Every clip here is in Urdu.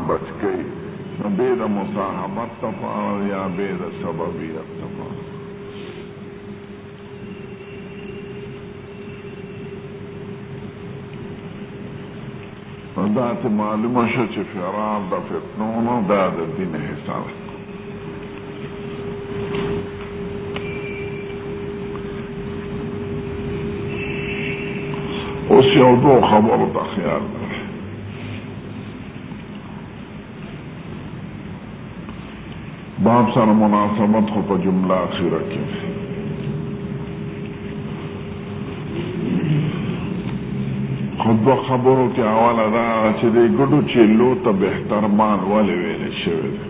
بچ گئی نو بید مصاحبت تفار یا بید سببیت تفار. دا ته معلومه شو چې فرار د فتنونو دا د دین حصہ ده. اوس یو دو خبرو ته خیال لري. باب سره مناسبت خو په جمله اخیره کې خود خبرو کې اوله دا چې د ګډو چیلو ته بهتر مال ولې ویل شوی دی.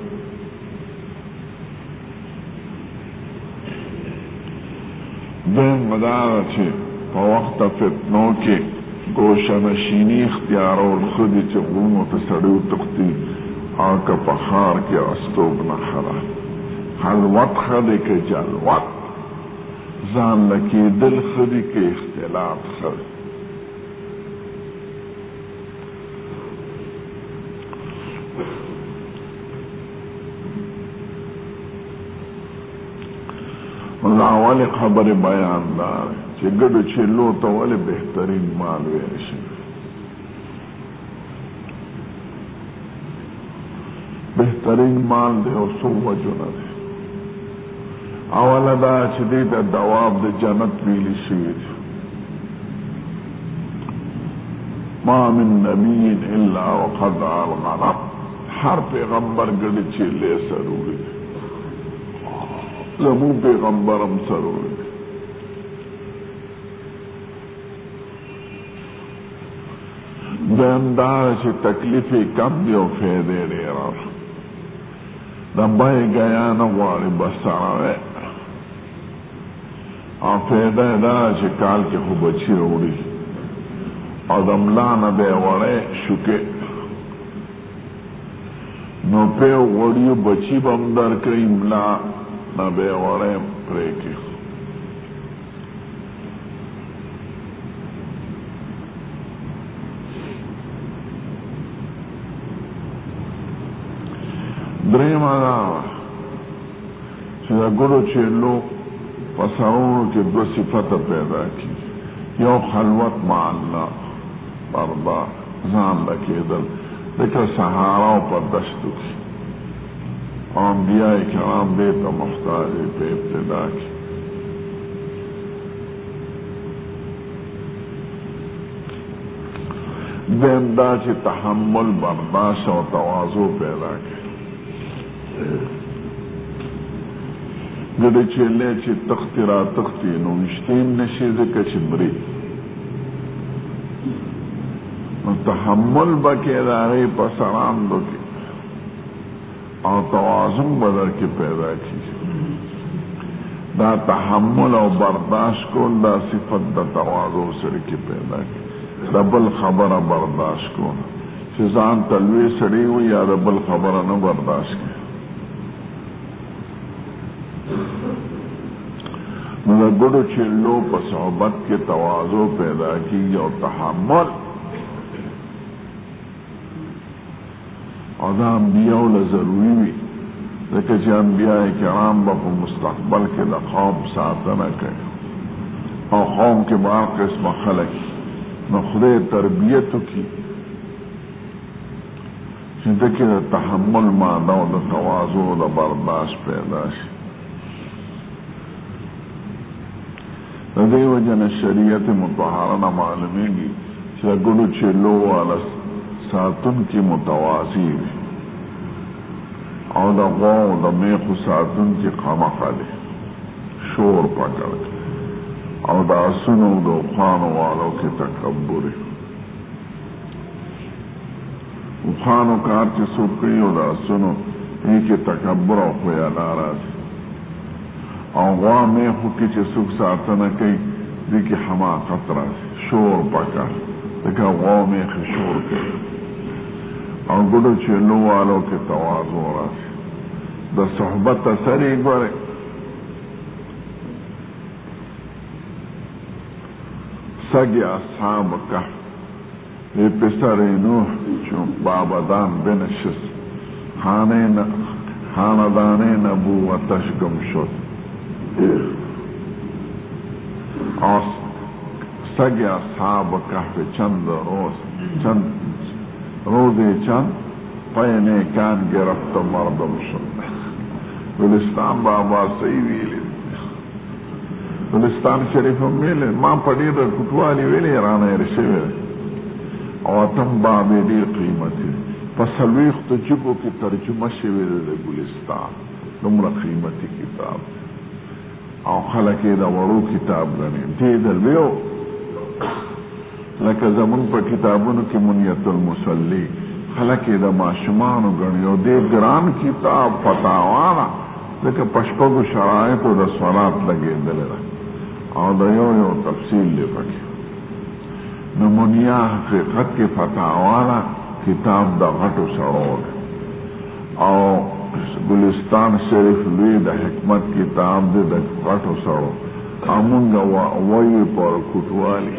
دویم دا چې په وخت فتنو کې ګوشه نشیني اختیارول ښه دي چې غرونو ته سړی وتښتي او که په ښار کې استوګنه ښه ده. خلوت ښه دی که جلوت، ځان له کېدل ښه دي که اختلاط ښه دی. اول خبر بیان دار چې ګډو چیلو ته ولې بهترین مال ویل شي. بهترین مال دی او څو وجونه دی. اوله دا چې دې ته دواب د جنت ویلی شوي دي. ما من نبی الا وقد الغرب، هر پیغمبر ګډې چیلې سره وړي دي. زمون پیغمبرم سروي. دیم دا چې تکلیفی کم دی او فیدې ډېر د بای ګیا نه غواړي بس سره او فیده دا چې کال کې خو بچي وړي او د ملا نه به وړی شوکې نو په وړیو بچي به هم درکوي ملا نه به وړی پرېږدي. درېیمه دا چې د ګډو چیلو په سرونو کې دوه صفته پیدا کېږي. یو خلوت مع الله، پرده ځان له کېدل، لکه صحارا او په دشتو کې انبیاء کرام دې ته محتاج په ابتدا کې. دیم دا چې تحمل، برداشت او تواضع پیدا کړي. ګډې چیلې چې تختی را تختی نو ویشتې نشي ځکه چې مري نو تحمل به کې د هغې په سراندو کې او توازن بدر کې پیدا کیږي. دا تحمل او برداشت کول دا صفت د تواضع سره کې پیدا کیږي. د بل خبره برداشت کول چې ځان ته لوی سړی وي یا د بل خبره نه برداشت کوي. نو د ګډو چیلو په صحبت کې تواضع پیدا کیږي او تحمل. او دا انبیاء له ضروري وي ځکه چې انبیاء کرام به په مستقبل کې د قوم ساتنه کوي او قوم کې به هر قسمه خلک نو خدای تربیت وکړي چې ده کې د تحمل ماده او د تواضع او د برداشت پیدا شي. د دې وجه نه شریعت مطهره نه معلومیږي چې د ګډو چیلو والا ساتونکي متواضع وي او د غوا او د میخو ساتونکي قمقه دي، شور پکړ او د اسونو او د اوښانو والو کې تکبر وي. اوښانو کار چې څوک کوي او د اسونو دې کې تکبر او خیانه راځي او غوا میخو کې چې څوک ساتنه کوي دې کې حماقت راځي، شور پکړ لکه غوا میخې شور کوي او ګډو چیلو والو کې تواضع راځي. د صحبت اثر یې ګورئ. سږي اصحاب کهف پسر نوح چون بابدان بنشست خاندان نبوتش گم شد اور سگ اصحاب کهف چند پای نیکان گرفت و مردم شد. گلستان بابا صحیح ویلی گلستان شریف هم ویلی ما پڑی در کتوالی ویلی رانا رشوی او تم بابی دیر قیمتی پس الویخت جبو کی ترجمه شوی در گلستان نمر قیمتی کتاب او خلقی دا ورو کتاب گنیم تی دلویو لکه زمون پا کتابونو کی منیت المسلی خلقی دا معشمانو گنیو دی گران کتاب فتاوانا لکه پشپگو شرائطو دا صلات لگی دلی او دا یو تفصیل لی پکی نمونیا حقیقت کی فتاوانا کتاب دا غٹو سرور او گلستان شریف لوی دا حکمت کتاب دی دا غٹو سرور امونگا وی پر کتوالی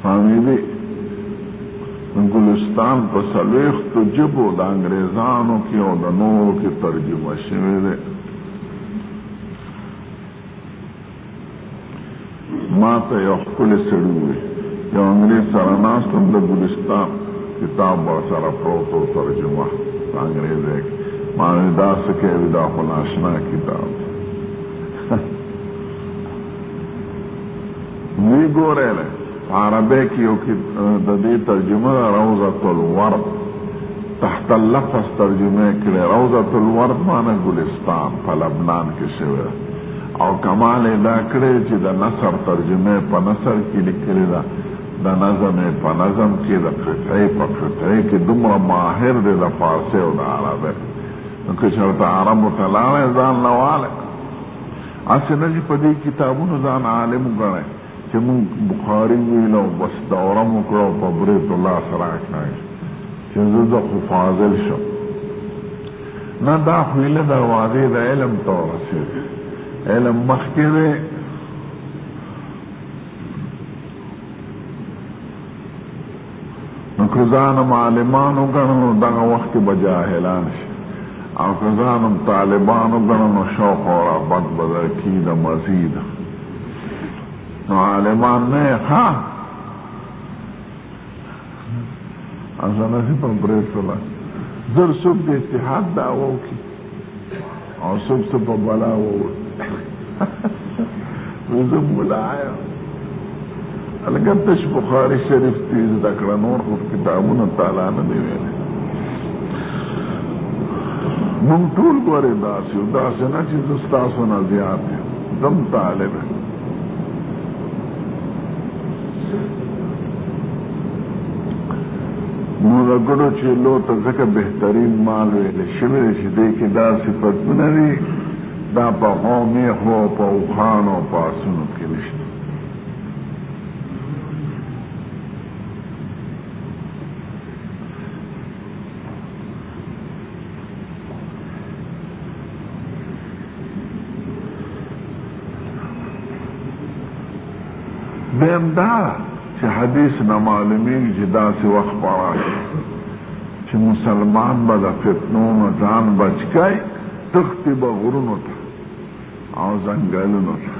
فامیدی گلستان پر سلویخت جبو دا انگریزانو کی او دا نورو کی ترجمه شوی دی ما تا یو خپل سړی یو انګریز سره ناستم د ګلستان کتاب سره پروتو ترجمه انګریز ما دا څه دا خو ناشنا کتاب وی ګورله عربی کې یو د دې ترجمه روضة الورد تحت اللفظ ترجمه کړي روضة الورد معنی ګلستان په لبنان کې شوی او کمال دا کړی چې د نثر ترجمه په نثر کې لیکلی ده د نظم په نظم کې د قطعې په قطعې کې دومره ماهر دی د فارسي او د عربي نو که چېرته عربو ته لاړی ځان له والی هسې نه چې په دې کتابونو ځان عالم وګڼئ چې مونږ بخاري ویلو بس دوره مو کړه او په برید الله سره کړی چې زه خو فاضل شم نه دا خو ایله دروازې د علم ته ورسېږي علم مخکې دی نو که ځانم عالمان وګڼو نو دغه وخت کې به جاهلان شي او که ځانم طالبان وګڼو نو شوق او رغبت به درکړي د مزید نو عالمان نه یې ښه ازناسي په برید سره زر څوک د اتحاد دعوه وکړي او څوک څه په بلا ووړي زه ملا یم الګر تش بخاري شریف ته زده کړه نور خو کتابونه تعالی نه دی ویلی مونږ ټول ګورې داسې یو داسې نه چې زه ستاسو نه زیات یم زم طالب یم نو د ګډو چیلو ته ځکه بهترین مال ویلی شوی دی چې دی کې دا صفتونه دي دا په غومیخو په اوښانو په آسونو کې نشته دیم دا چې حدیث نه معلومیږي چې داسې وخت به راشي چې مسلمان به د فتنو نه ځان بچ کړي تښتي به غرونو ته او ځنګلونو ته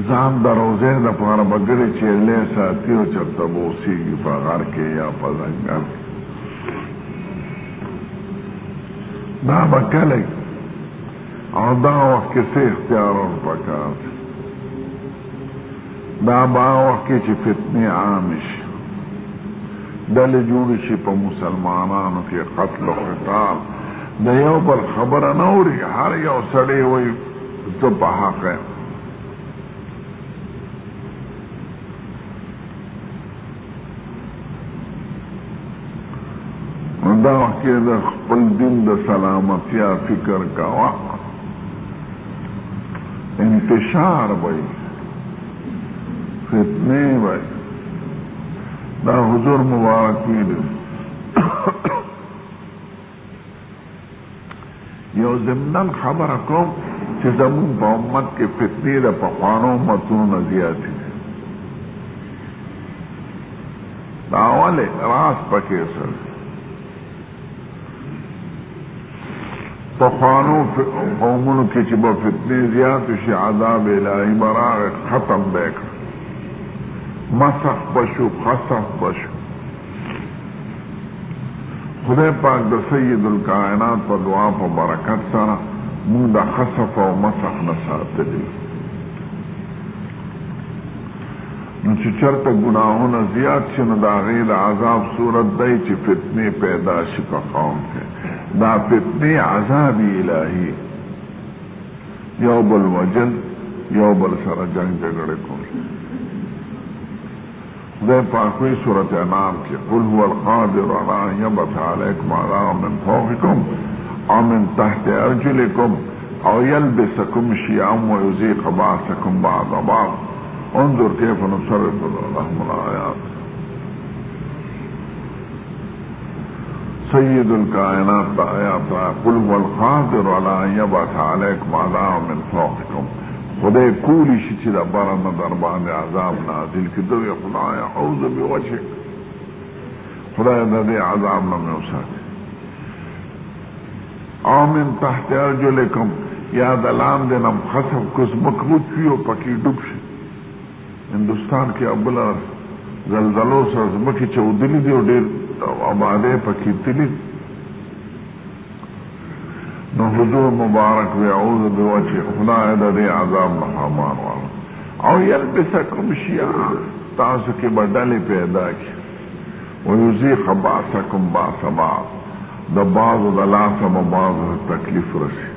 ځان د روزې دپاره به ګړې چیرلې ساتي او چېرته به اوسېږي په غر کې یا په ځنګل کې دا به کله او دغه وخت کې څه اختیارات پکار دي دا با وخت کې چې فتنې عامې شي ډلې جوړې شي په مسلمانانو کې قتل و قتال د یو بل خبره نه اوري هر یو سړی وایي زه په حق یم نو دا وخت کې د خپل دین د سلامتیا فکر کوه انتشار وایي فتنه بھائی دا حضور مبارک ویلو یو ضمناً خبره کوم چې زمون په امت کې فتنې د پخوانو امتونو نه زیاتې دي داوله راس پکې سره طوفانو قومونو کې چې به فتنې زیات شي عذاب الهي براغ ختم بیک مسخ بشو خسف بشو خدای پاک د سید الکائنات په دعا په برکت سره موږ د خسف او مسخ نه ساتلی نو چې چرته ګناهونه زیات شي نو د هغې د عذاب صورت دی چې فتنې پیدا شي په قوم کې دا فتنې عذاب الهي یو بل وجل یو بل سره جنگ جګړه کول خدای پاک وی سورۃ انعام کې قل هو القادر على ان يبعث عليكم عذابا من فوقكم او من تحت ارجلكم او يلبسكم شيعا ويذيق بعضكم بعض بعض انظر كيف نصرف لهم الآيات سيد الكائنات آيات قل هو القادر على ان يبعث عليكم عذابا من فوقكم خدای کولی شي چې د بره نه در باندې عذاب نازل کړي دوی خدای اعوذ بوجهک خدای د دې عذاب نه مې وساتي او من تحت ارجلکم یا د لاندې نه خسف کوز مکروت وي او پکې ډوب شي هندوستان کې اوله زلزلو سره ځمکې چودلي دي او ډېر آبادۍ پکې تلي نو حضور مبارک وی اعوذ بوجه خدای د دې عذاب نه امان واله او یلبسکم شیعا تاسو کې بدلې پیدا کی ويذيق بعضکم بعض بعض د بعض د لاسه بعض تکلیف رسی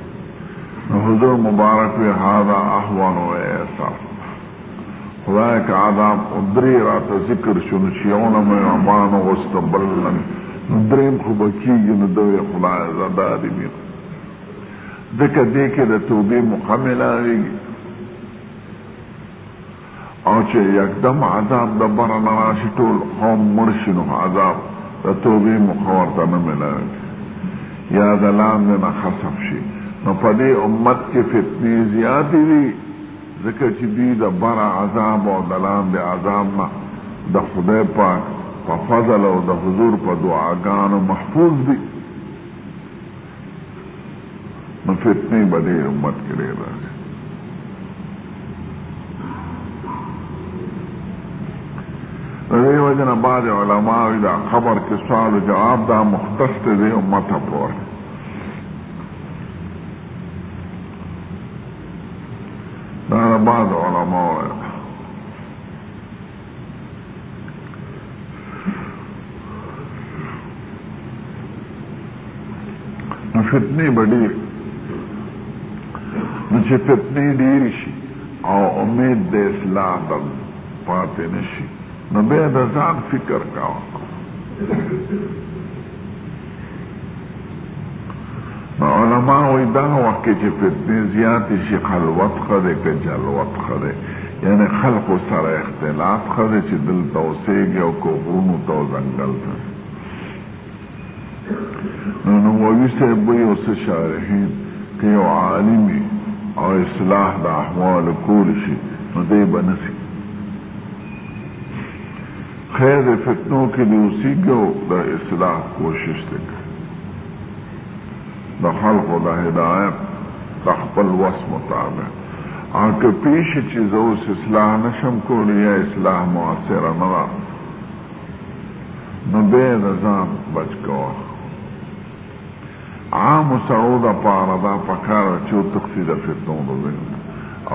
نو حضور مبارک وی هذا احوان و ایسر خدای که عذاب ادری رات ذکر شنو شیعون میں امان غستبلن نو درین خوب کیگی نو دوی خدای زداری بین ذکر دیکھے دا توبی مکمل آگی او چه یکدم عذاب دا برن راشی طول قوم مرشنو عذاب دا توبی مخورتا نمل آگی یا دا لاندنا خصف شی نو پا دی امت کی فتنی زیادی دی ذکر چی دی دا برا عذاب او دا لاند عذاب نا دا خدای پاک پا فضل او دا حضور پا دعاگانو محفوظ دی نو فتنی بدی امت کرے رہے دی وجن بعض علماء دا خبر کے سوال و جواب دا مختص دی امت پور دا بعض علماء نو فتنی بدی نو چې فتنې ډېرې شي او امید د اصلاح ته پاتې نه شي نو بیا د ځان فکر کوه نو علما وایي دغه وخت کې چې فتنې زیاتې شي خلوت ښه دی که جلوت ښه دی یعنې خلقو سره اختلاف ښه دی چې دلته اوسېږي او که غرونو ته او ځنګل ته نو نووي صاحب وایي او څه شارحین که یو عالمي او اصلاح دا احوال کول شي نو دی بنسی خیر فتنو کې دی اوسېږي او د اصلاح کوشش دی د خلقو د هدایت د خپل وس مطابق او که پیښې چې زه اوس اصلاح نشم کولی یا اصلاح مؤثره نه ده نو بیا د ځان بچ کوه عام سعود پارا دا پکار چو تقصید فتنو دو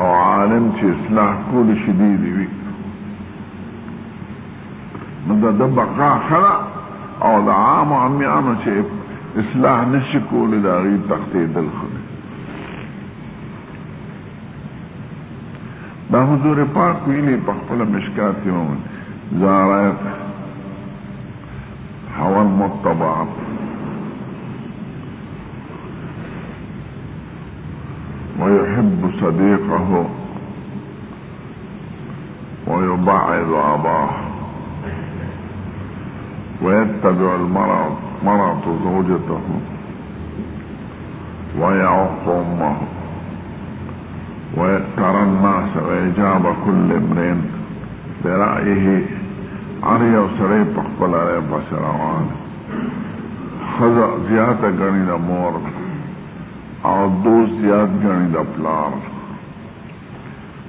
او عالم چی اصلاح کولی شدیدی وی دا بقا خلا او دا عام عمیانو چی اصلاح نشی کولی دا غیب تختی دل خلی دا حضور پاک ویلی پخپل مشکاتی مومن زارت حوال متبعات ويحب صديقه ويبعد أباه ويتبع المرأة زوجته ويعق أمه ويترى الناس وإجاب كل امرئ برأيه ار یو سړی په خپل لارې پسې روان ښځه زیاته ګڼي د مور او دوست زیات ګڼي د پلار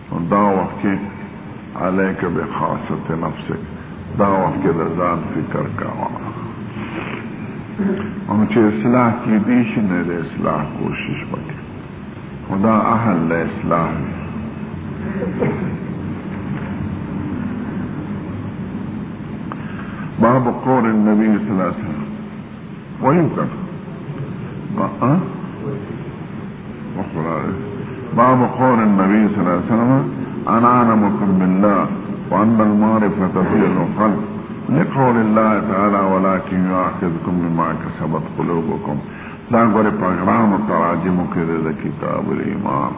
نو دا وخت کې علیک بخاصة نفسک دا وخت کې د ځان فکر کوه او چې اصلاح کېدی شي نه د اصلاح کوشش وکړي خدا اهل له اصلاح باب قول النبي صلى الله عليه وسلم ويمكن باب قول النبي صلى الله عليه وسلم انا اعلمكم بالله وان المعرفة هي القلب لقول الله تعالى ولكن يؤاخذكم بما كسبت قلوبكم دا غره پروګرام تراجم کې د کتاب الایمان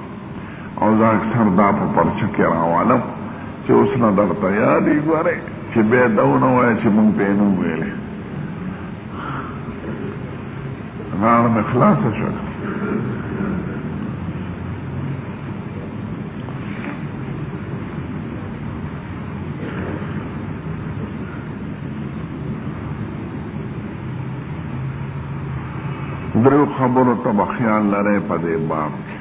او دا اکثر دا په پرچه کې راواله چې اوس نه درته یادې غره چې به داونه وای چې مونږ په نو ویلې غاړه مې خلاصه شو درو خبرو ته خیال لرئ په دې باب کې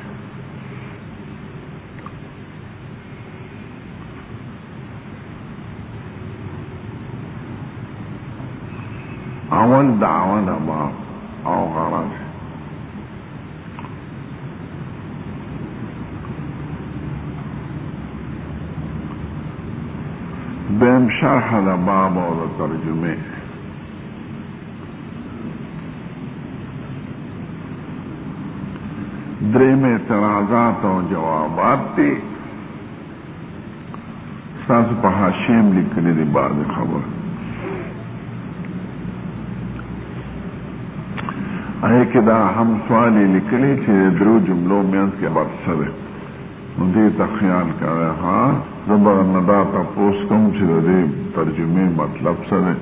اول دعوه د باب او غرض دویم شرح د باب او د ترجمه دریم اعتراضات او جوابات دي ستاسو په حاشیه لیکلي دي بعض خبر آیا کې دا هم سوالی لیکلي چې درو جملو میانس کې عبارت سره نو دې ته خیال کوئ ها زه به نه دا تپوس کوم چې د دې ترجمې مطلب سره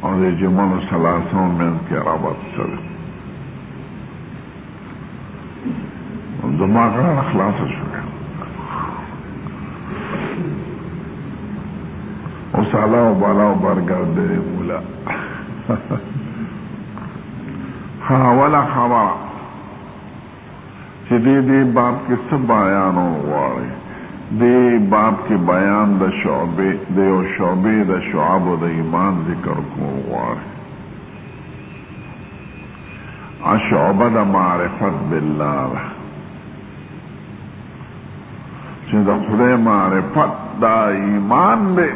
او د جملو ثلاثو میانس کې عبارت سره دماغ را خلاص شو او سالا و بالا و برگرد مولا ها ولا خبر چې دې باب کې څه بیان وغواړي دې باب کې بیان د شعبې د یو شعبې د شعبو د ایمان ذکر کوم وغواړي شعبه د معرفت بالله چې د خدای معرفت دا ایمان دی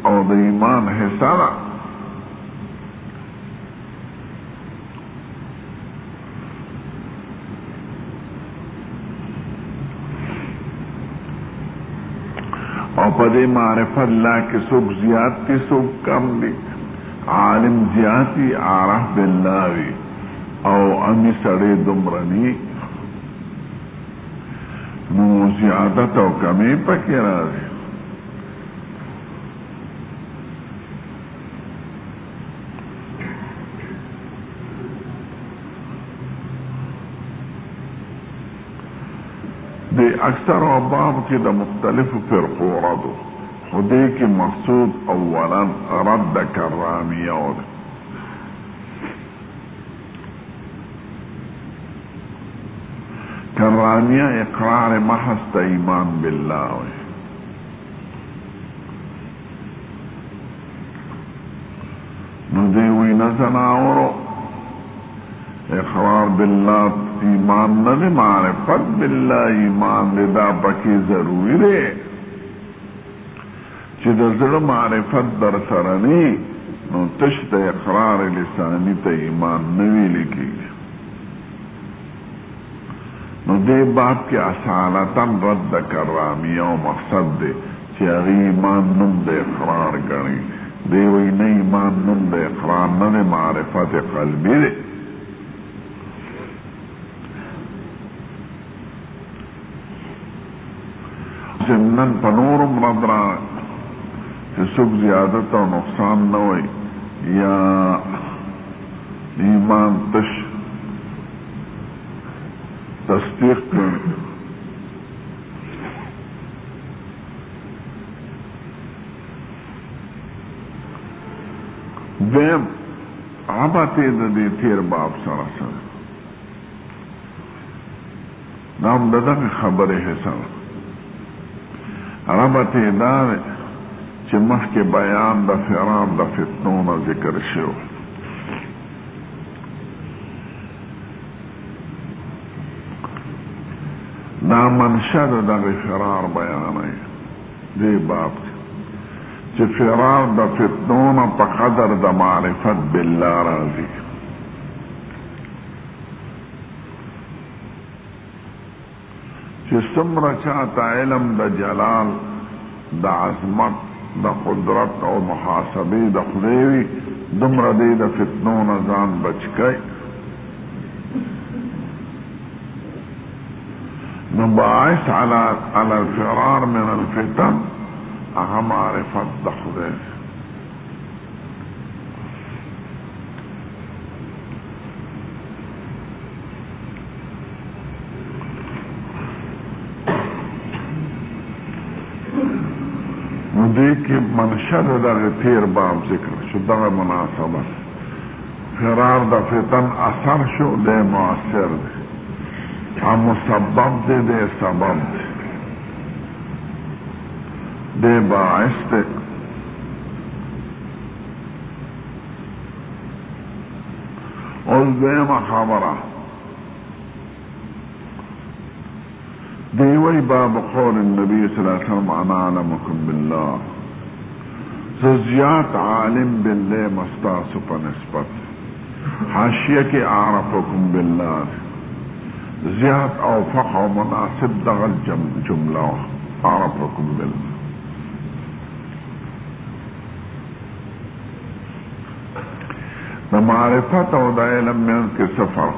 او د ایمان حصہ ده او په دې معرفت لا کې څوک زیات دي څوک کم دي عالم زیاتی عارف بالله وي او امی سړی دومره ني نو زیادت او کمی پکې راځي د اکثر باب کې د مختلفو فرقو ردو خو دې کې مقصود اولا رد کرامیه ده کرانیه اقرار محض تا ایمان بالله وی نو دیوی نزناورو اقرار بالله ایمان نده معرفت بالله ایمان دا پکی ضروری ده چه دا زر معرفت در سرنی نو تشت اقرار لسانی تا ایمان نوی لکی نو دے باب کی اصالتا رد کرامیه و مقصد دے چه اغی ایمان نم دے اقرار گنی دے وی نه ایمان نم دے اقرار نه معرفت قلبی دے ضمنن پنورم رد را چه سک زیادت و نقصان نوی یا ایمان تش تصدیق کریں دیم عباتی دی تیر باب سرسر نام ددن خبر حسن عباتی دار چه مخک بیان دا فرار دا فتنون ذکر شو دا منشد دا فرار بیان ہے دی باب چه فرار دا فتنون پا قدر دا معرفت باللہ رازی چه سمرا چاہتا علم دا جلال دا عظمت دا قدرت او محاسبی دا خدیوی دمرا دی دا فتنون زان بچکای نباعث على الفرار من الفتن اهم معرفت دا خدای ندی کی منشد دا تیر باب ذکر شو دا مناسبت فرار دا فتن اثر شو دے مؤثر دے مسبب دے سبب دے باعث دے اور دیم خبرہ دیوی باب قول النبی صلی اللہ علیہ وسلم انا علمکم باللہ زیات عالم باللہ مستاسو پا نسبت حاشیہ کے اعرفکم باللہ زیاد اوفق و مناسب دغل جملہ اعرفکم باللہ دا معرفت و دا علم میں ان کے سفر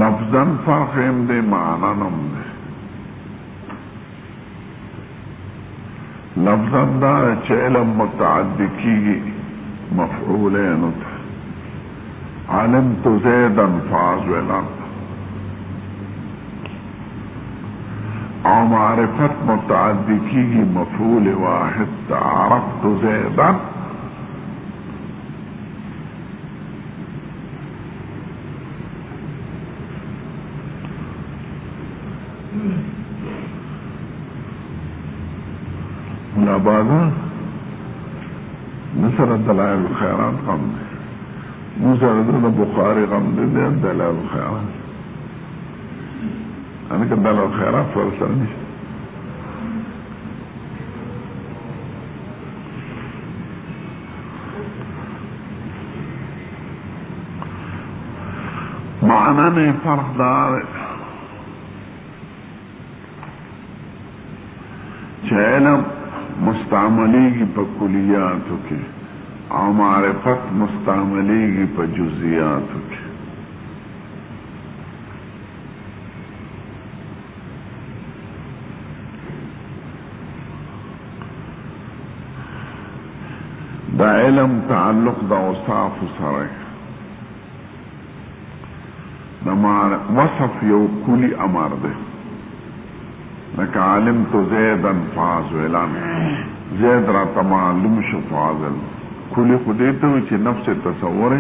لفظاً فرق ام دے معنی نم دے لفظاً دار چه علم متعدی کی مفعولین علمت زیدا فاضلا او معرفت متعدی کی مفعول واحد عرفت زیدا بعضا نصر دلائل الخيرات غم دي نصر بخاري غم دي دلائل الخيرات انا كان دلائل الخيرات فرسلني معنى نه فرق دار علم مستعملی کی پا کلیاتو کے او معرفت مستعملی کی پا جزیاتو کے دا علم تعلق دا وصاف سرے دا وصف یو کلی امر دے لك علمت زيدا فاضلا زید را معلوم شو فاضل کلی خودیتو چی نفس تصور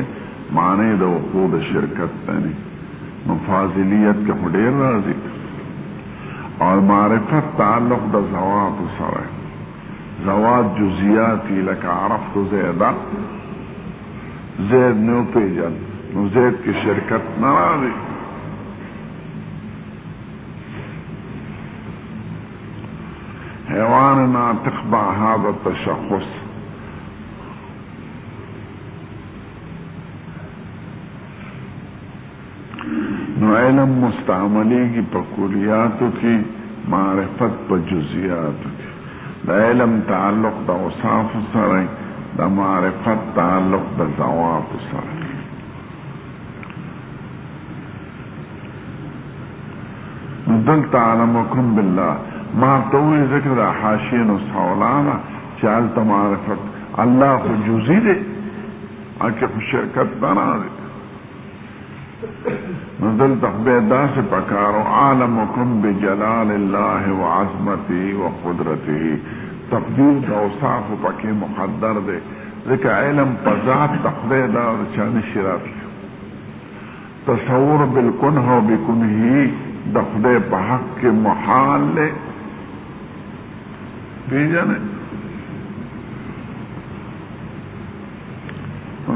معنی دا وقود شرکت تانی مفاضلیت کے خودیر رازی اور معرفت تعلق دا زوات سرے زوات جزیاتی لك عرفت زیدا زید نیو پیجن نو زید کی شرکت نرازی حيواننا تخبع هذا التشخص نو علم مستعملی کی پا کلیاتو کی معرفت پا جزیاتو کی دا علم تعلق دا وصاف سرے دا معرفت تعلق دا زوات سرے دل تعلمکم باللہ ما توی ذکر حاشین و سولانا چالت معرفت اللہ خو جزی دے آکے خو شرکت بنا دے نزل تخبیدا سے پکارو عالمکم بجلال اللہ وعظمته وقدرته تقدیر دا اوصاف پکی مقدر دے ذکر علم پذات تخبیدا چانی شرات تصور بالکنہ و بکنہی دخدے پحق کے محال لے بیجانے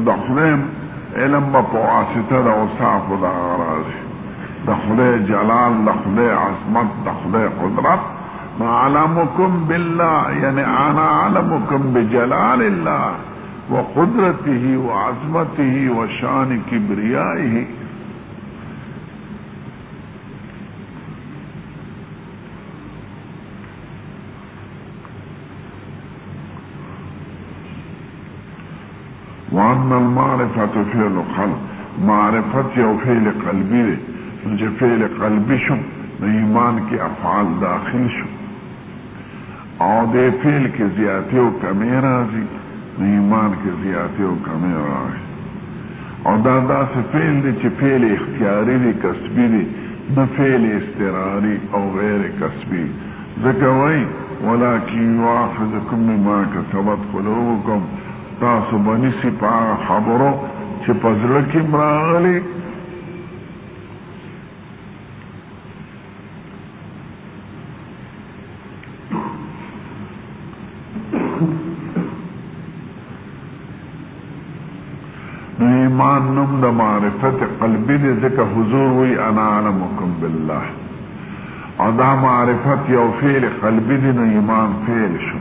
دخدے علم بپواسطه دا اوصاف دا غرازی دخدے جلال دخدے عظمت دخدے قدرت ما علمكم بالله يعني انا علمكم بجلال الله وقدرته وعظمته وشان كبريائه وان المعرفة فعل قلب معرفت یو فعل قلبی دے جو فعل قلبی شو ایمان کی افعال داخل شو او دے فعل کی زیادتی و کمی رازی ایمان کی زیادتی و کمی رازی او دا سے فعل دے چی فعل اختیاری دی کسبی دی نہ فعل استراری او غیر کسبی ذکوئی ولیکن یواخذکم بما کسبت قلوبکم تاسو بنی سی پا خبرو چی پزرکی مراغلی ایمان نم دا معرفت قلبی دی ذکر حضور وی انا علمکم باللہ او دا معرفت یو فعل قلبی دی نو ایمان فعل شو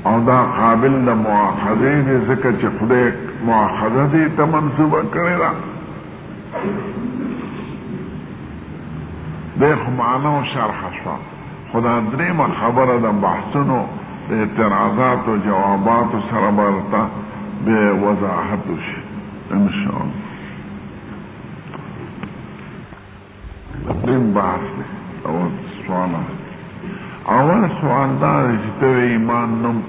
او دا قابل دا مواخذه دی ذکر چی خدای مواخذه دی تا منصوبه کرے دا دیکھ معنی و شرح شوا خدا دریم خبر دا بحثنو دا اعتراضات و جوابات و سربرتا بے وضاحتش انشاءاللہ دریم بحث دی اول سوالا اول سوال دار جتو ایمان نم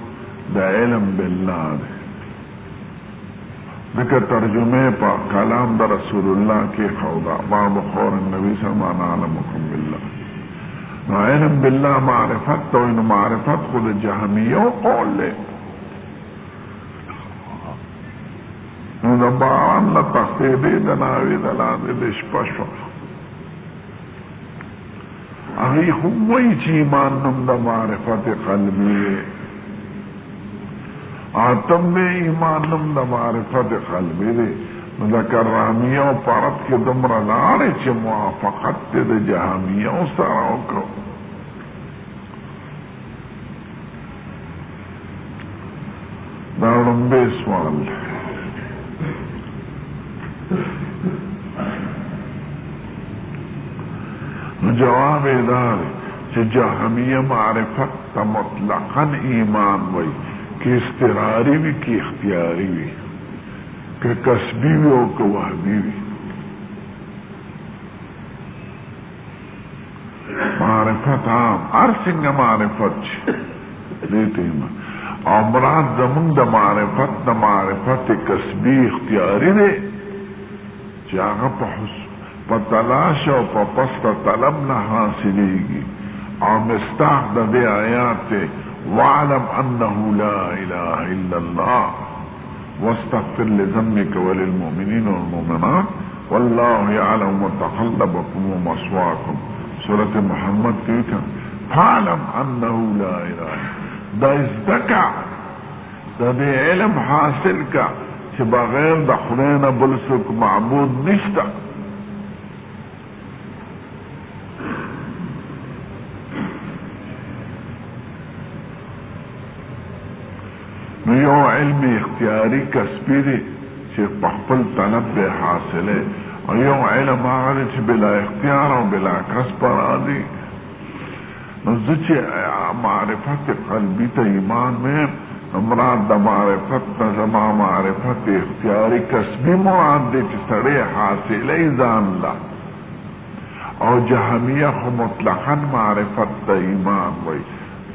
دا علم باللہ دے ذکر ترجمے پا کلام دا رسول اللہ کی خودا باب خور النبی صلی اللہ علمکم باللہ نو علم باللہ معرفت تو انو معرفت خود جہمیو قول لے نو دا باران لتخصیدی دناوی دلاندی دشپشو اگی خوی چی ایمان نم دا معرفت قلبی آتم دے ایمان نم دا معرفت قلبی دے ذکر رحمیہ و پارت کے دمرا لارے چی موافقت تے دا جہمیہ و سراؤ کو دا رنبے سوال جواب دار کہ جہمیہ معرفت تا مطلقاً ایمان وی کہ استراری بھی کہ اختیاری بھی کہ کسبی بھی ہو کہ وحبی بھی معرفت عام ارسنگ معرفت دیتے ہیں اور مراد زمون دا معرفت کسبی اختیاری دے چاہاں پا تلاش و پا پست طلب نہ حاصلے گی اور مستاق دا دے آیات وَعْلَمْ أَنَّهُ لَا إِلَهَ إِلَّا اللَّهُ وَاسْتَغْفِرْ لِذَنبِكَ وَلِلْمُؤْمِنِينَ وَالْمُؤْمِنَاتِ وَاللَّهُ يَعْلَمُ مُتَقَلَّبَكُمْ وَمَثْوَاكُمْ سورة محمد کی فَعْلَمْ أَنَّهُ لَا إِلَهَ دا ازدکا دا دے علم حاصل کا کہ بغیر دا خدین بلسک معبود نشتا یو علم اختیاری کسبی دی چی پخپل طلب بے حاصلے اور یو علم آگا چی بلا اختیار و بلا کسب آدی نزدی معرفت قلبی تا ایمان میں امراض دا معرفت تا زما معرفت اختیاری کسبی مراد دی چی سڑے حاصلے زان لا اور جہمیہ خو مطلقاً معرفت تا ایمان وی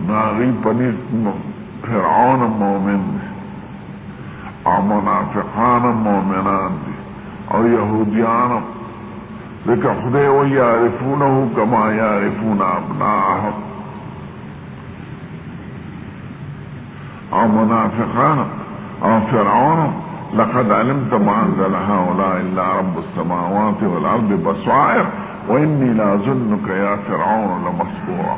ناغی پنی فرعون مومن دی اور منافقان مومنان دی اور یهودیانو لکه خدای و یعرفونه کما یعرفون ابناءهم او منافقان او فرعون لقد علمت ما انزل هؤلاء الا رب السماوات والارض بصائر واني لاظنك يا فرعون لمسبورا.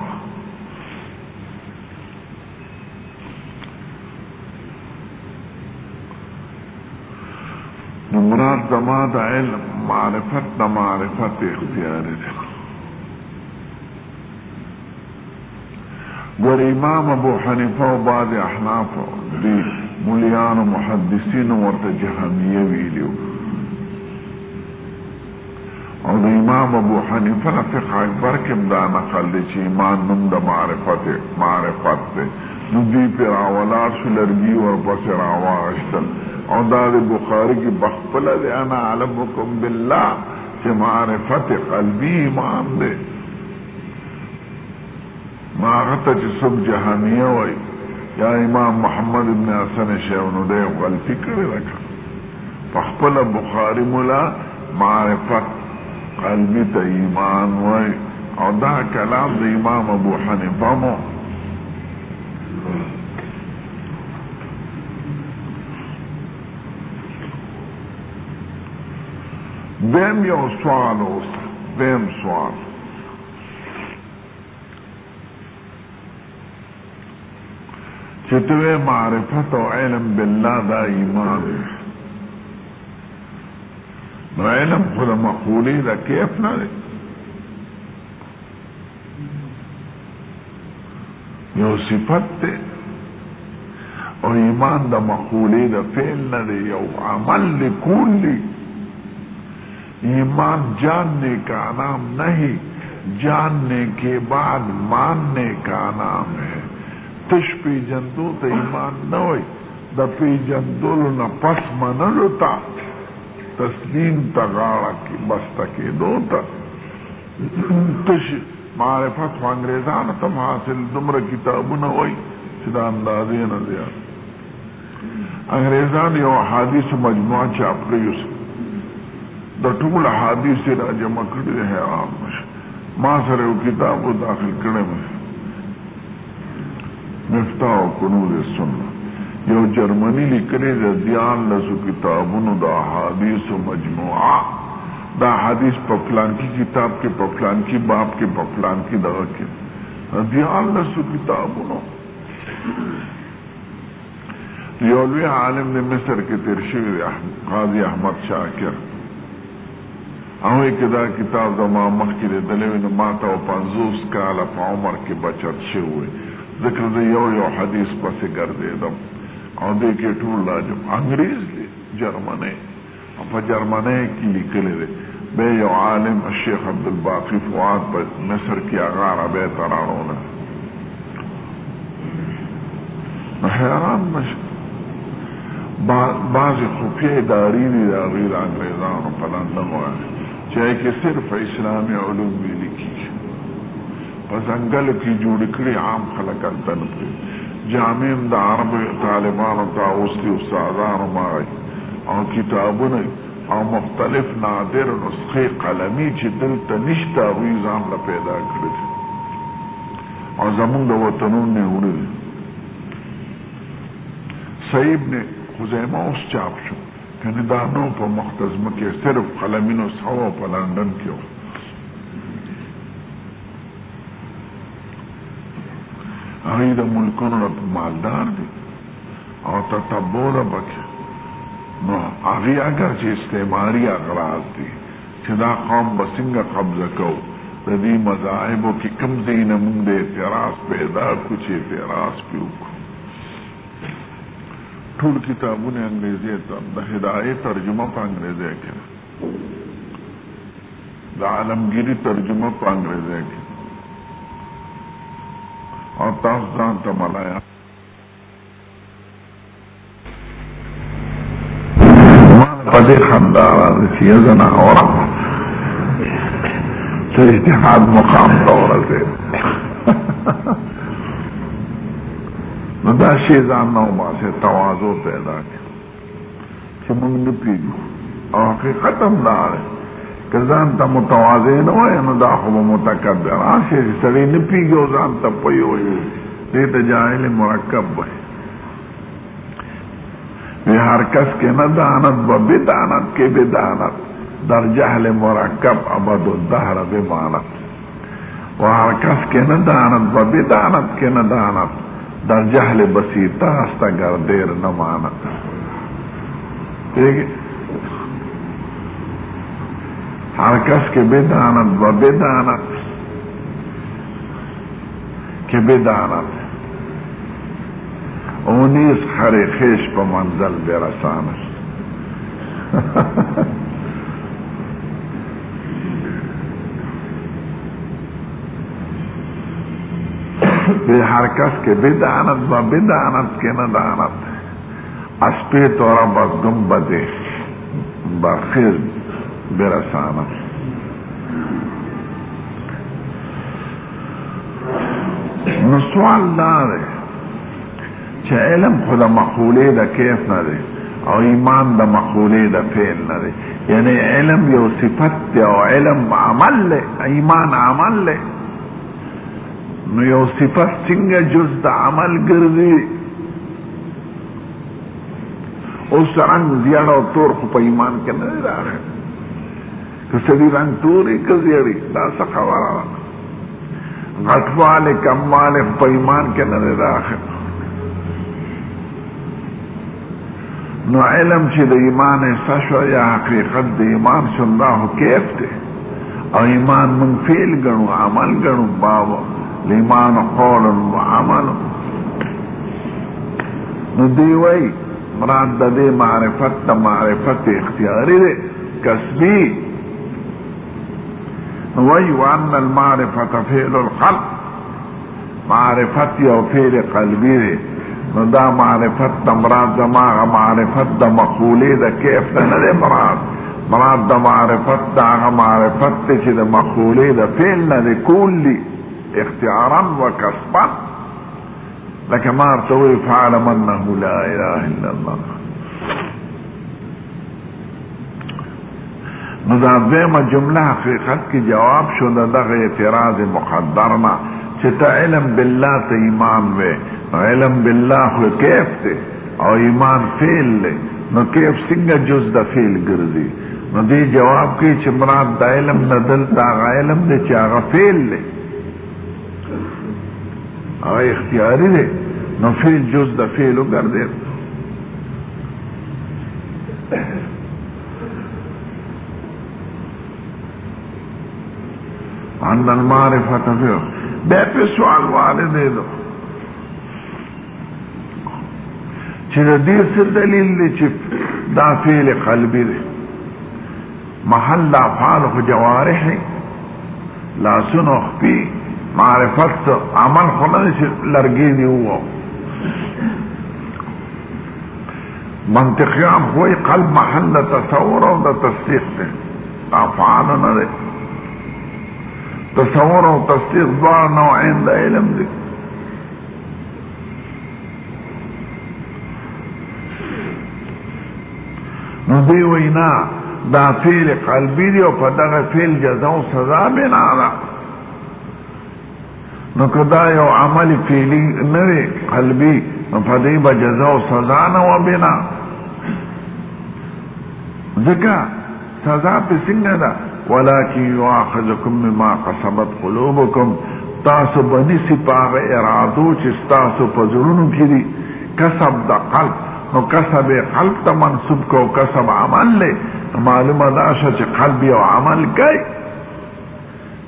مراد زما د علم معرفت د معرفت اختیاری دی. ګور امام ابو حنیفه او بعض احناف دی مولیان و محدثین ورته جهمیه ویلیو او د امام ابو حنیفه فقه اکبر کم دا نقل دی چې ایمان نوم د معرفت دی. نو دی پر اولاد شو لرګي ورپسې راواغشتل او دا د بخاری کی بخپله دی انا علمکم بالله چې معرفت قلبی ایمان دی. ما غته چې سب جهانیه وای یا امام محمد ابن حسن شیونو دی غلطی کړی راکړه بخپله بخاری مولا معرفت قلبی ته ایمان وای او دا کلام د امام ابو حنیفه مو. دیم یو سوال اوس دیم سوال چې توی معرفت او علم بالله دا ایمان نو علم خو د مقولې د کیف نه دی یو صفت دی او ایمان د مقولې د فعل نه دی یو عمل دی کول دی. ایمان جاننے کا نام نہیں جاننے کے بعد ماننے کا نام ہے. تش پی جندو تا ایمان نوئی دا پی جندو لنا پس منلو تا تسلیم تا غاڑا کی بستا کی دو تا تش معرفت و انگریزان تم حاصل دمر کتابو نوئی چدا اندازی نزیاد انگریزان یو حادیث مجموعہ چاپ کریوس دا ټول حدیث را جمع کړی دی حیران مشه ما سره یو کتاب داخل کړی مې مفتاح کنوز السنه یو جرمنی لیکلی دی دیارلسو کتابونو دا حدیث مجموعه دا حدیث په فلان کی کتاب کې په فلان کی باب کې په فلان کی دغه کې دیارلسو کتابونو. یو لوی عالم د مصر کې تیر شوی دی قاضي احمد شاکر اوی که دا کتاب دا ما مخی دی دلیوی نو ما تا و 50 کالا پا عمر کی بچت شوی ذکر دی یو حدیث پسی گردیدم او دی که طول لاجم انگریز دی جرمنی پا جرمنی کی لکلی دی بے یو عالم الشیخ عبدالباقی فواد پا مصر کی اغارا بے ترانونا حیران مشک بعضی خفیه داری دی دا غیر انگریزان و پلندن ہوئے چاہے کہ صرف اسلامی علوم بھی لکھی پس انگل کی جوڑ کری عام خلق التن پر جامعیم دا عرب طالبان و تاوستی استادان و ماغی او کتابون او مختلف نادر نسخه قلمی چی دلتا نشتا ویزان لپیدا کرد او زمون دا وطنون نے اوڑی صحیب نے خزیمہ اس چاپ شو کنی دانو پا مختزمه که صرف قلمینو سوا پا لندن کیو اغی دا ملکونو را پا مالدار دی او تتبو دا بکی نو اغی اگر چه استعماری اغراض دی چه دا قوم بسنگ قبضه کو دا دی مذاہبو کی کم زین مونگ دا اعتراض پیدا کچھ اعتراض پیو کو ټول کتابونه انګریزي ته د هدايه ترجمه په انګریزي کې د عالمگیری ترجمه په انګریزي کې او تاسو ځان ته ملایا ما په دې خندار چې یزنه اورا چې اجتهاد مقام ته ورسېد نو دا شی ځان نو باسه تواضع پیدا کړي چې موږ نه پیږو او حقیقت هم دار که ځان ته متواضع نه وای نو دا خو متکبر راشي سړی نه پیږي او ځان ته پوي وي دې ته جاهل مرکب وای وی هر کس که نداند و بداند که بداند در جهل مرکب ابد الدهر بماند و هر کس که نداند و بداند که نداند در جهل بسیطه است اگر دیر نماند دیگه هر کس که بداند و بداند که بداند او نیز خری خیش پا منزل برساند به هر کس که بداند و بداند که نداند اسپی طورا با گنبده با خیز برساند نسوال داره چه علم خدا مقوله دا کیف نده او ایمان دا مقوله دا فعل نده یعنی علم یو صفت دی او علم عمل لے ایمان عمل لے نو یو صفت څنګه جز دا عمل ګرځي اوس رنگ زیاړه او تور خو په ایمان کې نه راغی که سړي رنگ تورې که زیړې دا څه خبره ده غټواله کمواله په ایمان کې نه راغی نو علم چې د ایمان احساس یا حقیقت د ایمان شو الله کیف دی او ایمان من فعل ګڼو عمل ګڼو بابا ایمان قول و عمل نو دی وی مراد د دې معرفت اختیاري دی کسبی وی وان المعرفت فعل القلب معرفت یو فعل قلبی دی نو دا معرفت دا مراد دماغ معرفت دا مقولی دا کیف دا نده مراد دا معرفت دا معرفت دا چه دا مقولی دا فعل نده کولی اختیارا و کسبا لکه مارتوی فعلم انه لا اله الا الله نو دا دیمه جمله حقیقت کی جواب شو دا دغه اعتراض مقدرنا چه تا علم بالله تا ایمان وے علم بالله خو کیف تے او ایمان فیل لے نو کیف سنگا جز دا فیل گردی نو دی جواب کی چه مراد دا علم ندل دا آغا علم دے چه آغا فیل لے آغا اختیاری دے نو فیل جز دا فیلو گردی عند المعرفت فیل بے پی سوال والدے دو چه دا دیر سر دلیل دی چه دا فعل قلبی دی محل دا افعال خو جوارحی لا سنو خپی معرفت عمل خو ندی چه لرگی دی ہوا منطقیان خوی قلب محل دا تصور و دا تصدیق دی افعال ندی تصور و تصدیق دوار نوعین دا علم دی نو دی وینا دا فعل قلبی دی او په دغه فعل جزا او سزا بنا ده نو کدا یو عمل فعلی نه قلبی نو په دې به جزا او سزا نه و بنا ځکه سزا په څنګه ده ولکن یؤاخذکم بما قصبت قلوبکم تاسو باندې سپاره ارادو چې تاسو په زړونو کې دي کسب د قلب نو کسب قلب تا منصوب کو کسب عمل لے معلوم داشا چه قلبی او عمل کئی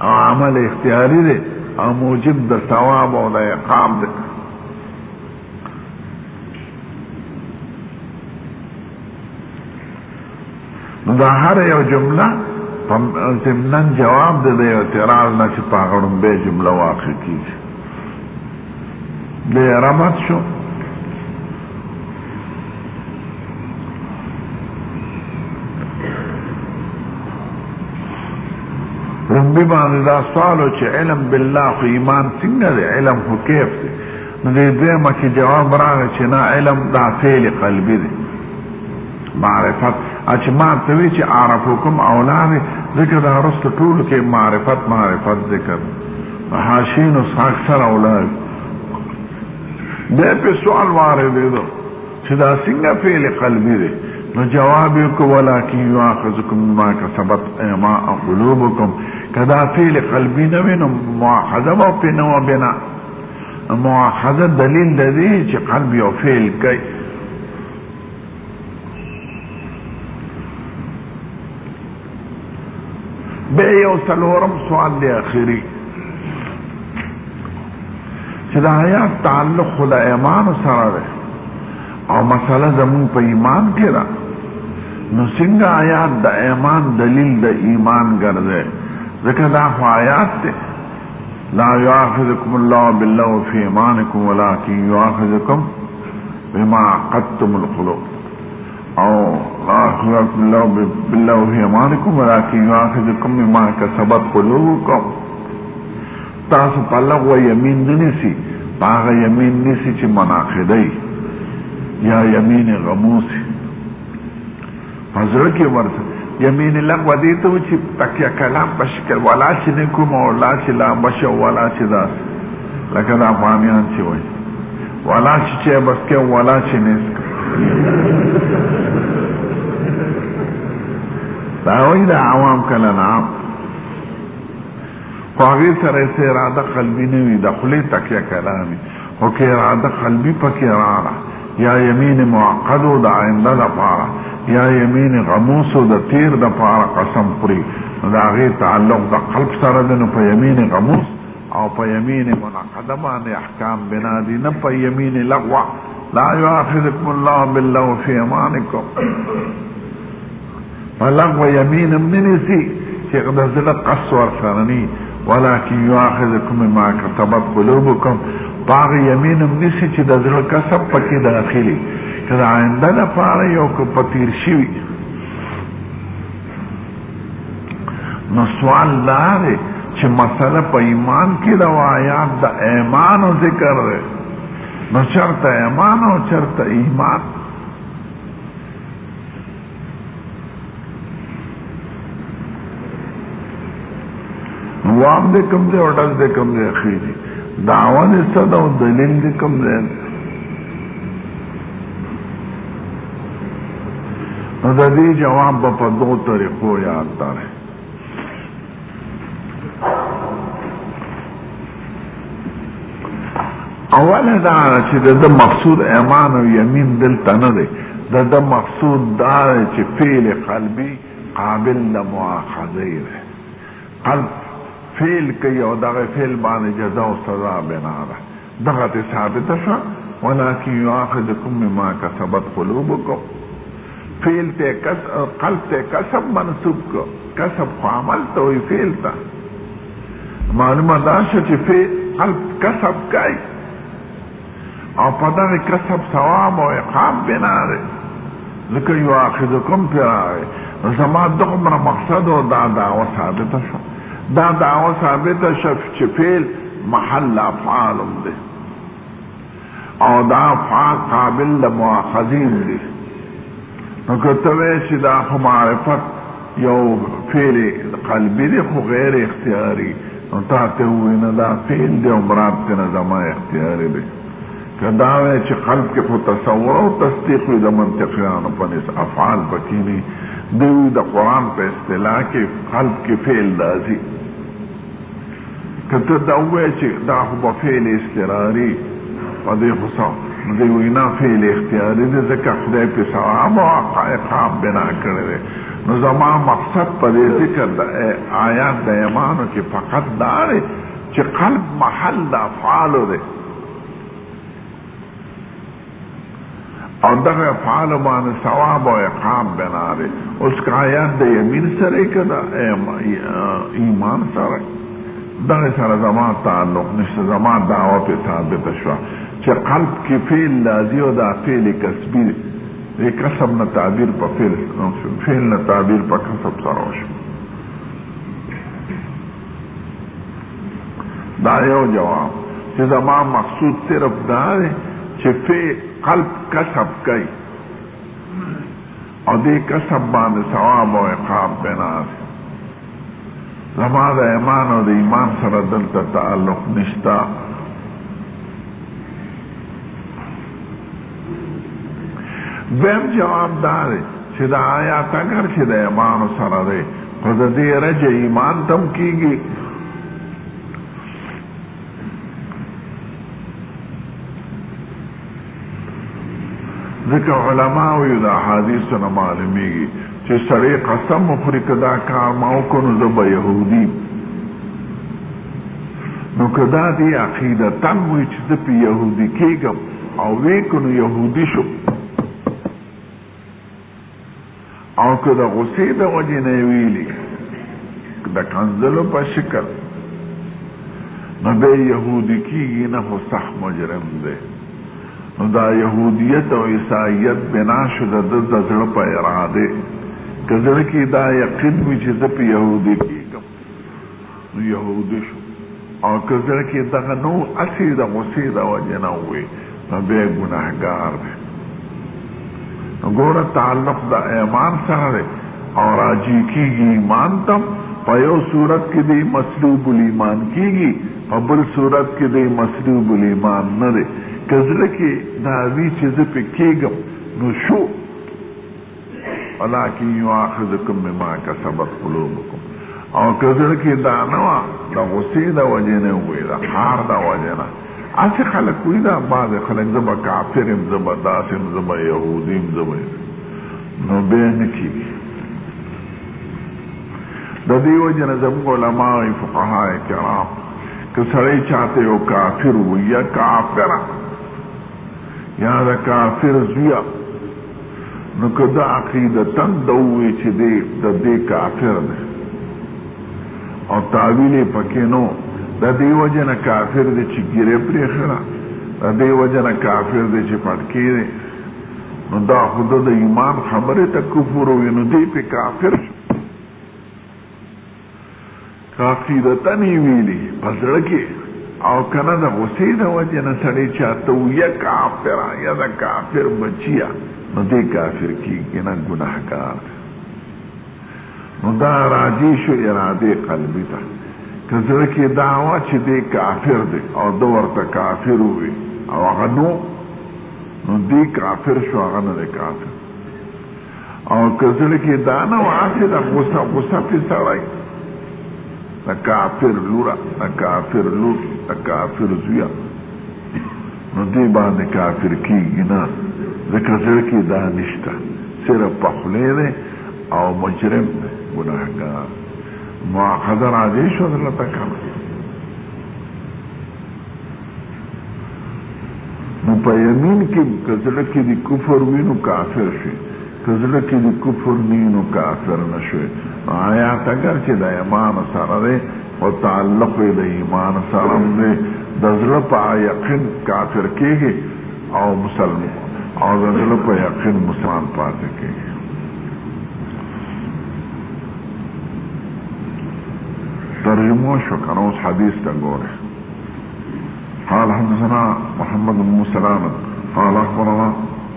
او عمل اختیاری دے او موجب دا ثواب او دا عقاب دے نو دا هر یو جمله ضمنن جواب دے دا اعتراض نا چه پاغرم بے جمله واقع کی دے ربط شو رنبی باندې دا سوالو چې علم بالله خو ایمان څنګه دی علم خو کیف دی نو دې دویمه کې جواب راغی چې نه علم دا فعل قلبي دی معرفت اچما توی چې عرفوکم اولاد ذکر دا رست ټول کې معرفت ذکر حاشین اکثر اولاد بیا په سوال وارد دي چې دا څنګه فعل قلبي دی نو جواب یې کو ولکن یؤاخذکم بما کسبت قلوبکم کدا فعل قلبي نه وي نو مؤاخذه به په نو بنا مؤاخذه دلیل دی چې قلب یو فعل کوي بیا یو څلورم سوال دی اخیری چې دا آیات تعلق خدا ایمان سره ده او مسله زمون په ایمان کې ده نو څنګه آیات د ایمان دلیل د ایمان ګرځي ځکه دا خو آیات ده لا یؤاخذکم الله باللغو فی ایمانکم ولکن یؤاخذکم بما عقدتم القلوب او لا یؤاخذکم الله باللغو فی ایمانکم ولکن یؤاخذکم بما کسبت قلوبکم تاسو په لغو یمین نسی پاغه یمین نسی چې مناقضی یا یمین غموسی حضرت کې ورته یمین لغو دی ته چې تکیا کلام په شکل ولا چې نکوم او لا چې لا بشه ولا چې دا لکه دا بامیان چې وای ولا چې بس کې ولا چې نسک دا وای دا عوام کله نام خواهی سره سے اراده قلبی نوی دا خلی تکیه کلامی خو که اراده قلبی پکی رارا یا یمین معقدو دا آئنده دا پارا یا یمین غموسو دا تیر دا پارا قسم پری دا غیر تعلق دا قلب سره دنو پا یمین غموس او پا یمین منعقدمان احکام بنا دی نا پا یمین لغوه لا یؤاخذکم الله باللغو فی ایمانکم پا لغو یمین منسی چیغ دا زلق قصور سرنی ولكن يؤاخذكم بما كسبت قلوبكم باغ یمینم نسی چې د زړه کسب پکې داخلي کله آینده لپاره یو کو پتیر شي نو سوال دا دی چې مسله په ایمان کې د آیات د ایمان او ذکر دی نو چرته ایمان او چرته ایمان وام دې کوم دې اورډر دې کوم دې اخیری دعوه دې صدا او دلیل دې کوم دې نو د دې جواب په دوه طریقو یاد داره اوله دا چې د مقصود ایمان او یمین دلته نه دی د مقصود دا چې فعل قلبي قابل لمؤاخذه دی قلب فعل کوي او دغه فعل باندې جزا او سزا بنا ده دغه ثابت شو ولکن یؤاخذکم بما کسبت قلوبکم فعل ته قلب ته کسب منسوب کو کسب عمل ته وی فعل ته معلومه ده چې فعل قلب کسب کوي او په دغه کسب ثواب او عقاب بنا ده ځکه یؤاخذکم پیراوي زما دغه مقصد او دا دعوه ثابت شو دا دعوه ثابت شف چې فعل محل افعال دی او دا افعال قابل لمؤاخذین دی نو کته چې دا معرفت یو فعل قلبی دی خو غیر اختیاری نو تا ته وینه دا فعل دی او مراد ته زما اختیاری دی کدا چې قلب کې خو تصور او تصدیق د منطقيانو په نس افعال پکې دوی د قرآن په اصطلاح کې قلب کې فعل لازم کته دا وایي چې دا خو فعل استقراري په دې خصو دوی وینا فعل اختیاري دې ځکه خدای په ثواب او عقاب بنا کړی دی نو زما مقصد په دې ذکر د آیات د ایمانو کې فقط دا دی چې قلب محل د افعال دی او دغه افعال باندې ثواب او عقاب بنا دی اوس آیات د یمین سره کده ایمان سره دغه سره زما تعلق نشته زما دعوه په ثابت شو چې قلب کې فعل لازم او د فعل کسبی دی کسب نه تعبیر په فعل نه تعبیر په کسب سره وشو دا یو جواب چې زما مقصود صرف دا دی چې فعل قلب کسب کوي او دې کسب باندې ثواب او عقاب بنا زما د ایمان او د ایمان سره دلته تعلق نشتا. دویم جواب دا دی چې دا آیات اگر چې د ایمان سره دی خو د دې رجع ایمان تم کیږي. ذکر علماء وی دا حدیثنا معلومیگی چه سڑی قسم مخوری کدا کار ماو کنو زبا یهودی نو کدا دی عقیدتن وی چه زبا یهودی کیگم او وی کنو یهودی شو او کدا غصی دا وجه نیویلی کدا کنزلو پا شکل نو بے یهودی کیگی نفو صح مجرم دے. نو دا یهودیت او عیسائیت بنا شده د زړه په اراده که زړه کې دا یقین وي چې زه په یهودي کېږم نو یهودي شو او که زړه کې دغه نو اصلي د غصې د وجې نه وي نو بیا ګناهګار دی. نو ګوره تعلق د ایمان سره دی او راجع کېږي ایمان تم په یو صورت کې دی مسلوب الایمان کېږي په بل صورت کې دی مسلوب الایمان نه دی. کزړه کې دا وی چې زه پې کېږم نو شو ولکن یؤاخذکم بما کسبت قلوبکم او کزړه کې دا نه وه د غصې د وجې نه ووی د خار د وجې نه هسې خلک وي دا بعضې خلک زه به کافر یم زه به داسې یم زه به یهودي یم زه به نو بیا نه کېږي. د دې وجې نه زموږ علما وایي فقها کرام که سړی چاته یو کافر وي یا کافره یا دا کافر زویا نو که دا عقیدتن دووی چې د دې کافر دی او تعویل پکې نو د دې وجه نه کافر دی چې ګیرې پرېښه د دې وجه نه کافر دی چې پټکې دی نو دا خو د ایمان خبرې ته کفر وي نو دی پې کافر شو. که عقیدتن یې ویلي په زړه کې او کنه د غصې د وجې نه سړی چاته یا کافره یا د کافر بچیا نو دی کافر کېږي نه ګناهګار. نو دا راجع شو اراده قلبي ته که زړه کې دا وه چې دی کافر دی او ده ورته کافر ووي او هغه نو دی کافر شو هغه نه دی کافر. او که زړه کې دا نه وه هسې د غصه پې سړی د کافر لوره د کافر لور د کافر زویا نو دی باندې کافر کېږي نه ځکه زړه کې دا نشته صرف په خولې دی او مجرم دی ګناهګار. مؤاخذه راځي شو دلته کنه نو په یمین کې که زړه کې د کفر وي نو کافر شي که زړه کې د کفر نه نو کافر نه شوی. آیات اگر چې د ایمان سره دی او تعلق د ایمان سره دی د زړه په یقین کافر کېږي او مسلمان او د زړه په یقین مسلمان پاتې کېږي. ترجمه شو کنه اوس حدیث ته ګوره. قال حدثنا محمد بن سلام قال اخبرنا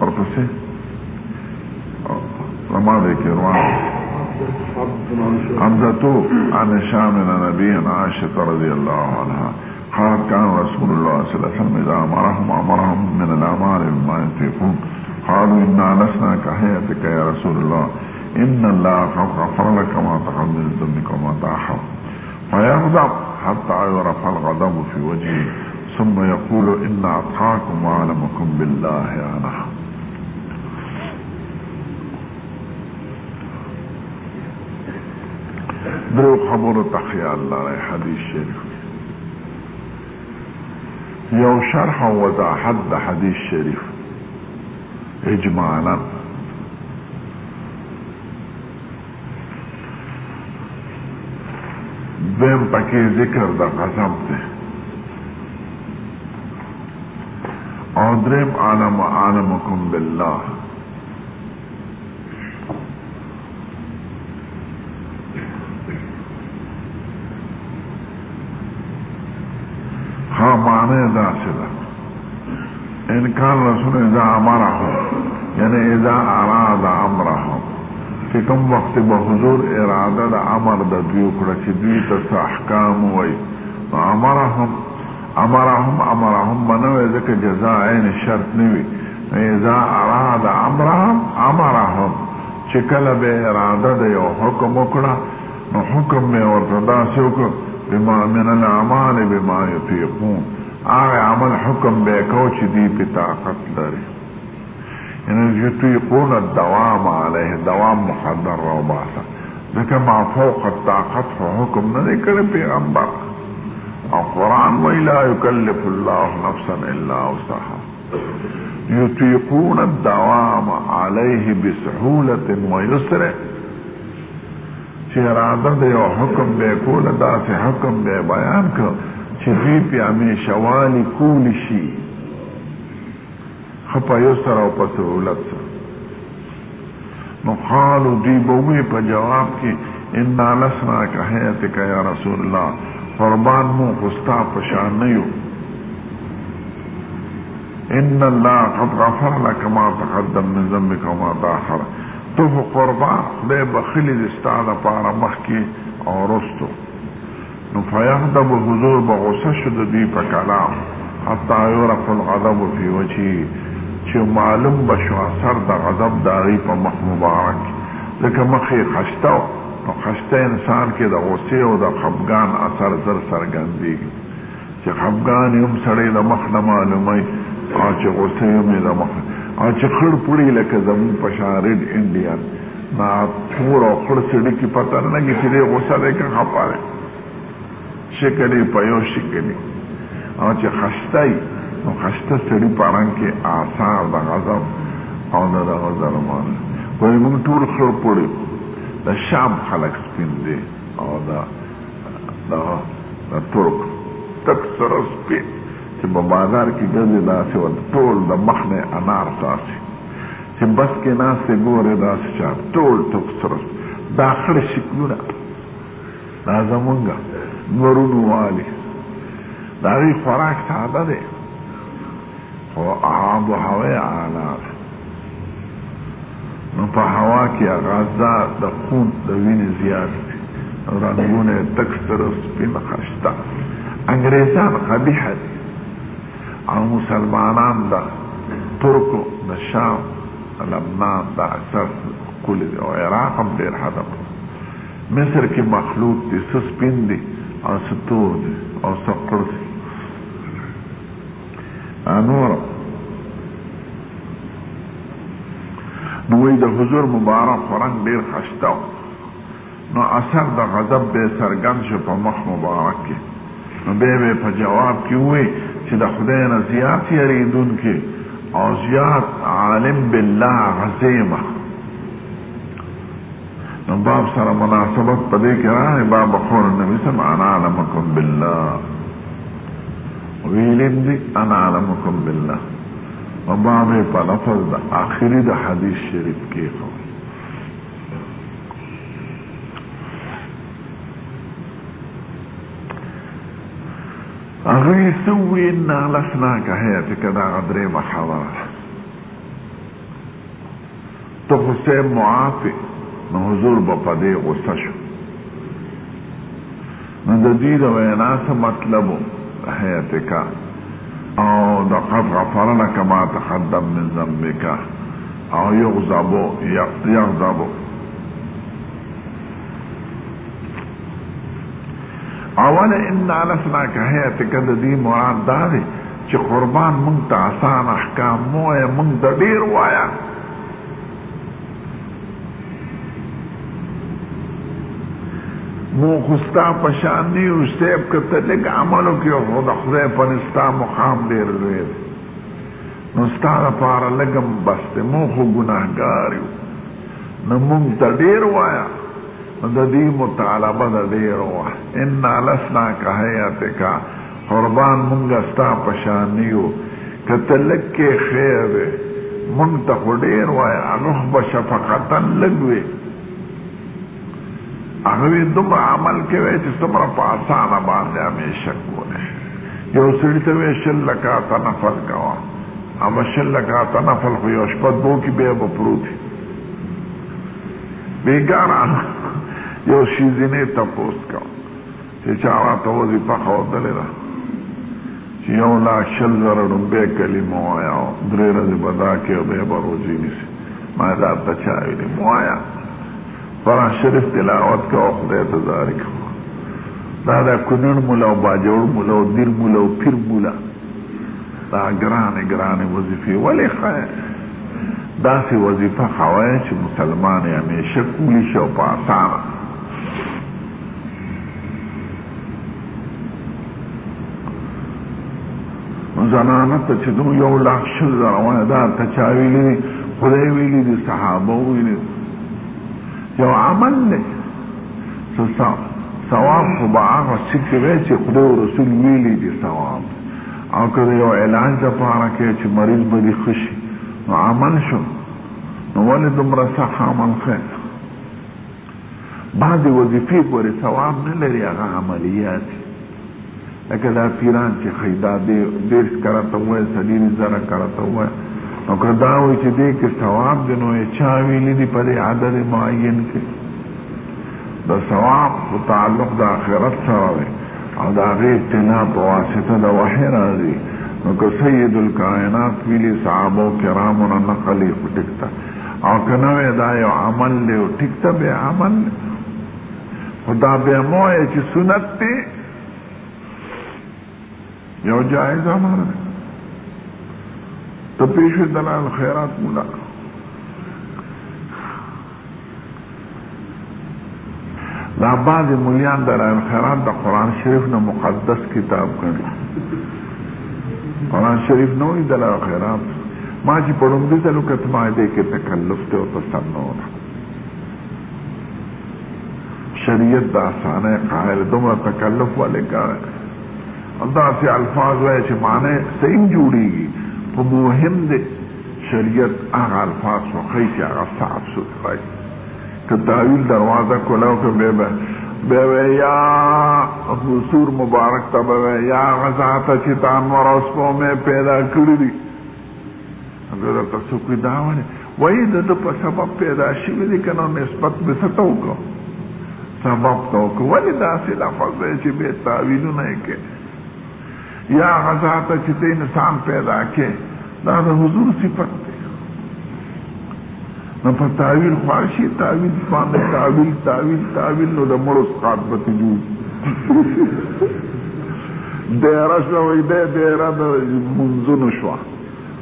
ورقصه لما ذيك رواه حمزة عن هشام عن أبيه عن عائشة رضي الله عنها قال كان رسول الله صلى الله عليه وسلم إذا أمرهم من الأعمال بما يطيقون قالوا إنا لسنا كهيئتك يا رسول الله إن الله غفر لك ما تقدم من ذنبك وما تأخر فيغضب حتى يعرف الغضب في وجهه ثم يقول إن أتقاكم وأعلمكم بالله أنا. درو خبرو تخیال لري حدیث شریف یو شرح و وضاحت د حدیث شریف اجمالا دیم پکی ذکر د قسم ته او دریم عالمکم بالله معنی داسې ده ان کان رسول اذا امرهم یعنی اذا اراد امرهم چې کوم وخت به حضور اراده د امر د دوی وکړه چې دوی ته څه احکام ووایي نو امرهم بنوي ځکه جزاء عین شرط نه وي اذا اراد امرهم چې کله به اراده د یو حکم وکړه نو حکم مې ورته داسې وکړ بما من الاعمال بما یطیقون هغه عمل حکم به کو چې دی په طاقت لري ان یطیقون الدوام علیه دوام مقدر او باسه ځکه ما فوق الطاقت حکم نه کړی پیغمبر او قرآن وی لا یکلف الله نفسا الا وسعها یطیقون الدوام علیه بسهولة ویسر چې اراده د یو حکم به کوله داسې حکم به بیان کړ چې دوی پې همیشه والي کولی شي ښه په یسر او په سهولت سره نو قالو دوی به ووایي په جواب کې انا لسنا کحیاتک یا رسول الله قربان مو خستا په شان نه یو ان الله قد غفر لك ما تقدم من ذنبك وما تاخر تو قربان خدای بخلی دستا د پاره مخکې او رستو نو فیغضب حضور بغصه شد دوی په کلام حتی یعرف الغضب فی وجهه چې معلوم بشو اثر د غضب د هغې په مخ مبارک ځکه مخ یې خشته نو خشته انسان کې د غصې او د خفګان اثر زر څرګندېږي چې خفګان یې هم سړی د مخ نه معلوموي او چې غصې هم یې د مخ او چې خړ پوړي لکه زمون په شان ریډ انډین نا تور او خړ سړي کې پته نه لګي چې دی غصه دی که خفه دی شکل یې په یو شکل او چې خشته یي نو خشته سړي په رنګ کې آثار د غضب او د دغه ظلمانه وایي موږ ټول خړ پوړي د شام خلک سپین دی او د ترک تک سره سپین چې په بازار کې ګرځي داسې ورته ټول د مخ نه انار ساسي چې بس کې ناستې ګورې داسې چا ټول تک سره دا خړ شکلونه دا زمونږ نورونو والي د هغې خوراک ساده دی خو آب و هوا اعلی ده نو په هوا کې غذا د خون د وینې زیات دي رنګونه یې تک سره سپین خشته انګریزان قبیحه دي او مسلمانان د ترکو د شام لبنان د اکثر ښکلي دي او عراق هم ډېر هدف مصر کې مخلوط دي څه سپین دي او څه تور دي او څه قړ دي نور نو وی د حضور مبارک رنګ ډېر خشته نو اثر د غضب به څرګند شو په مخ مبارک کې نو بیا به په جواب کې ووایي چې د خدای نه زیات یریدونکي او زیات عالم بالله عظیمه نو باب سره مناسبت په دې کې راغی باب قول النبي صلی الله انا اعلمکم بالله ویلم دي انا اعلمکم بالله و باب په لفظ د آخري د حدیث شریف کې خو هغوی سوي انا لسناک حیاتک دا غدرې خبره ته خو صاحب معافي نو حضور به په دې غصه شو نو د دې د وینا څه مطلب حیاتک او د قد غفر لك ما تقدم من ذنبك او يغضب اولا انا لسناک حیاتک د دې مراد دا دی چې قربان مونږ ته آسان احکام مو مونږ ته ډېر وایه مو خستا پشان نیو سیب کتا لگ عملو کیو خود خدای پنستا مقام دیر روید نو ستا دا پارا لگم بسته مو خو گناهگاریو نو مونگ تا دیر وایا نو دا دی مطالبه دا دیر وایا انا لسنا که حیاتکا قربان مونگا ستا پشان نیو کتا لگ که خیر مونگ تا خو دیر وایا اغخ بشفقتا لگوی هغوی دومره عمل کوي چې څومره په اسانه باندې همیشه کولی یو سړي ته وایي 20 رکعته نفل کوه اما 20 رکعته نفل خو یو شپه دوه کې بیا به پروت بیگارا یو شیزینه تپوس کو چې چاوا ته وظیفه ښودلې ده چې 1,00,000 روپۍ کلمه وایا او 3 ورځې به دا کې او بیا به روزي نیسي ما دا ته چا ویلي مو وایا قرآن شریف تلاوت کوه خدای ته زاري کوه دا د کونړ مولا او باجوړ مولا او دیر مولا او پیر مولا دا ګرانې وظیفې ولې ښه داسې وظیفه خوای چې مسلمان یې همیشه کولی شي او په اسانه زنانه ته چې دوی 1,00,000 وایي دا ته چا ویلي دي خدای ویلي دي صحابه ویلي یو عمل دی ثواب خو به هغه څه کې وی چې خدای او رسول ویلي دي ثواب او که د یو علاج دپاره کې چې مریض به دې ښه شي نو عمل شو نو ولې دومره سخت عمل خیر بعضې وظیفې پورې ثواب نه لري هغه عملیات لکه دا پیران چې ښایي دا 10 کرته ووایي 3,000 کرته ووایي نو که دا وایي چې دې کې ثواب دی نو یې چا ویلي دي په دې عدد معین کې د ثواب په تعلق د آخرت سره دی او د هغې ابتنا په واسطه د وحی راځي نو که سید الکائنات ویلي صحابو کرامو نه نقل یې خو ټیک ته او که نه وی دا یو عمل دی او ټیک ته بیا عمل خو دا بیا مه وایه چې سنت دی یو جائز عمل دی ته پیش دلال خیرات مولا دا بعض مولیان دلال خیرات دا قرآن شریف نه مقدس کتاب کړي قرآن شریف نوی دلال خیرات ما چې په لومړي ځل وکړه ما دې کې تکلف ته او تسنن شریعت د اسانه قائل دومره تکلف والے کار داسې الفاظ وایي چې معنی صحیح جوړیږي په مهم دی شریعت هغه الفاظ وښیي چې هغه صاف سوتره که تاویل دروازه کلاو که بیا یا حضور مبارک ته به یا هغه ذاته چې تا انور او سپومې پیدا کړي دي هغه درته څوک دا وایي د ده په سبب پیدا شوي دي که نو نسبت به څه ته وکړو سبب ته وکړو ولې داسې لفظ دی چې بې تاویلونه یې کوي یا هغه ذاته چې ته انسان پیدا کې دا د حضور صفت دی نو په تاویل خواشي تاویل باندې تاویل نو د مړو سقاط به ته جوړ دیره شوی دی دیره د منځونو شوه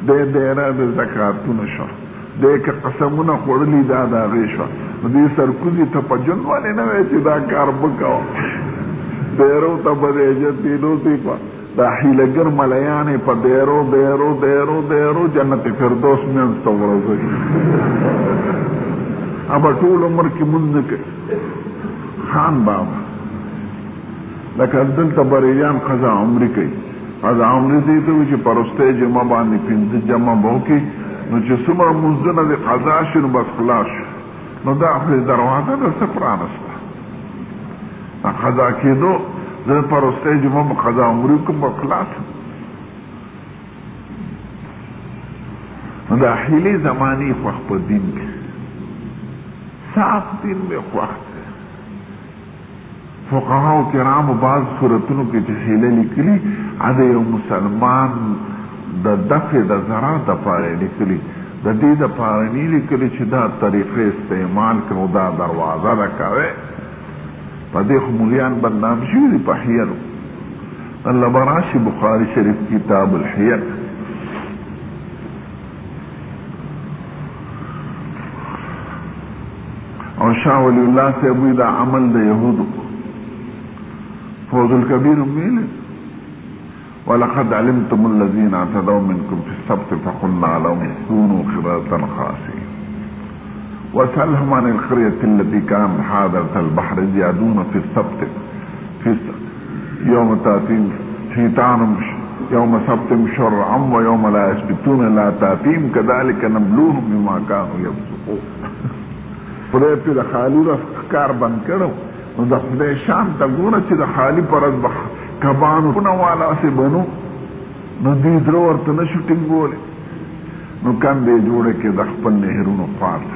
دیره د زکاتونو شوه دی که قسمونه خوړلي دا د هغې شوه نو دې سرکوزي ته په ژوند ولې نه وایي چې دا کار مه کوه دیرو ته به د عزتېدو صفه دا حیلګر ملیانې په دیرو جنت فردوس منځ ته ورځوي ابه ټول عمر کې مونځ نه کوي خان بابا لکه دلته بریان قضا عمري کوي قضا عمري دې ته وایي چې په وروستۍ جمعه باندې 5 جمعه به وکړي نو چې څومره مونځونه د قضا شي نو بس خلاص شو نو دا خو دروازه د څه پرانسته قضا کېدو زه په وروستۍ جمعه به قضا عمري کوم به خلاص نو د حیلې زمانې خوښ په دین کې صاف دین مې خوښ دی فقهاو کرامو بعض صورتونو کې چې حیله لیکلي د یو مسلمان د دفع د ضرر دپاره یې لیکلي د دې دپاره نه لیکلي چې دا طریقې استعمال کړو دا دروازه ده کوئ په دې خو مولیان بدنام شوي دي په حیلو الله به راشي بخاري شریف کتاب الحیل او شاه ولی الله صاحب وی دا عمل د یهودو فوز الكبير ویلي ولقد علمتم الذين اعتدوا منكم في السبت فقلنا لهم كونوا قردة خاسئين واسألهم عن القرية التي كانت حاضرة البحر يعدون في السبت يوم تأتيهم حيتانهم يوم سبتهم شرعا ويوم لا يسبتون لا تأتيهم كذلك نبلوهم بما كانوا يفسقون خدای په د خالي کار بند کړو نو د خدای شان ته ګوره چې د خالي پر ورځ به کبانو والا سې بنو نو دوی زړه ورته نشو ټینګولی نو کندې جوړې کې د خپل نهرونو خواته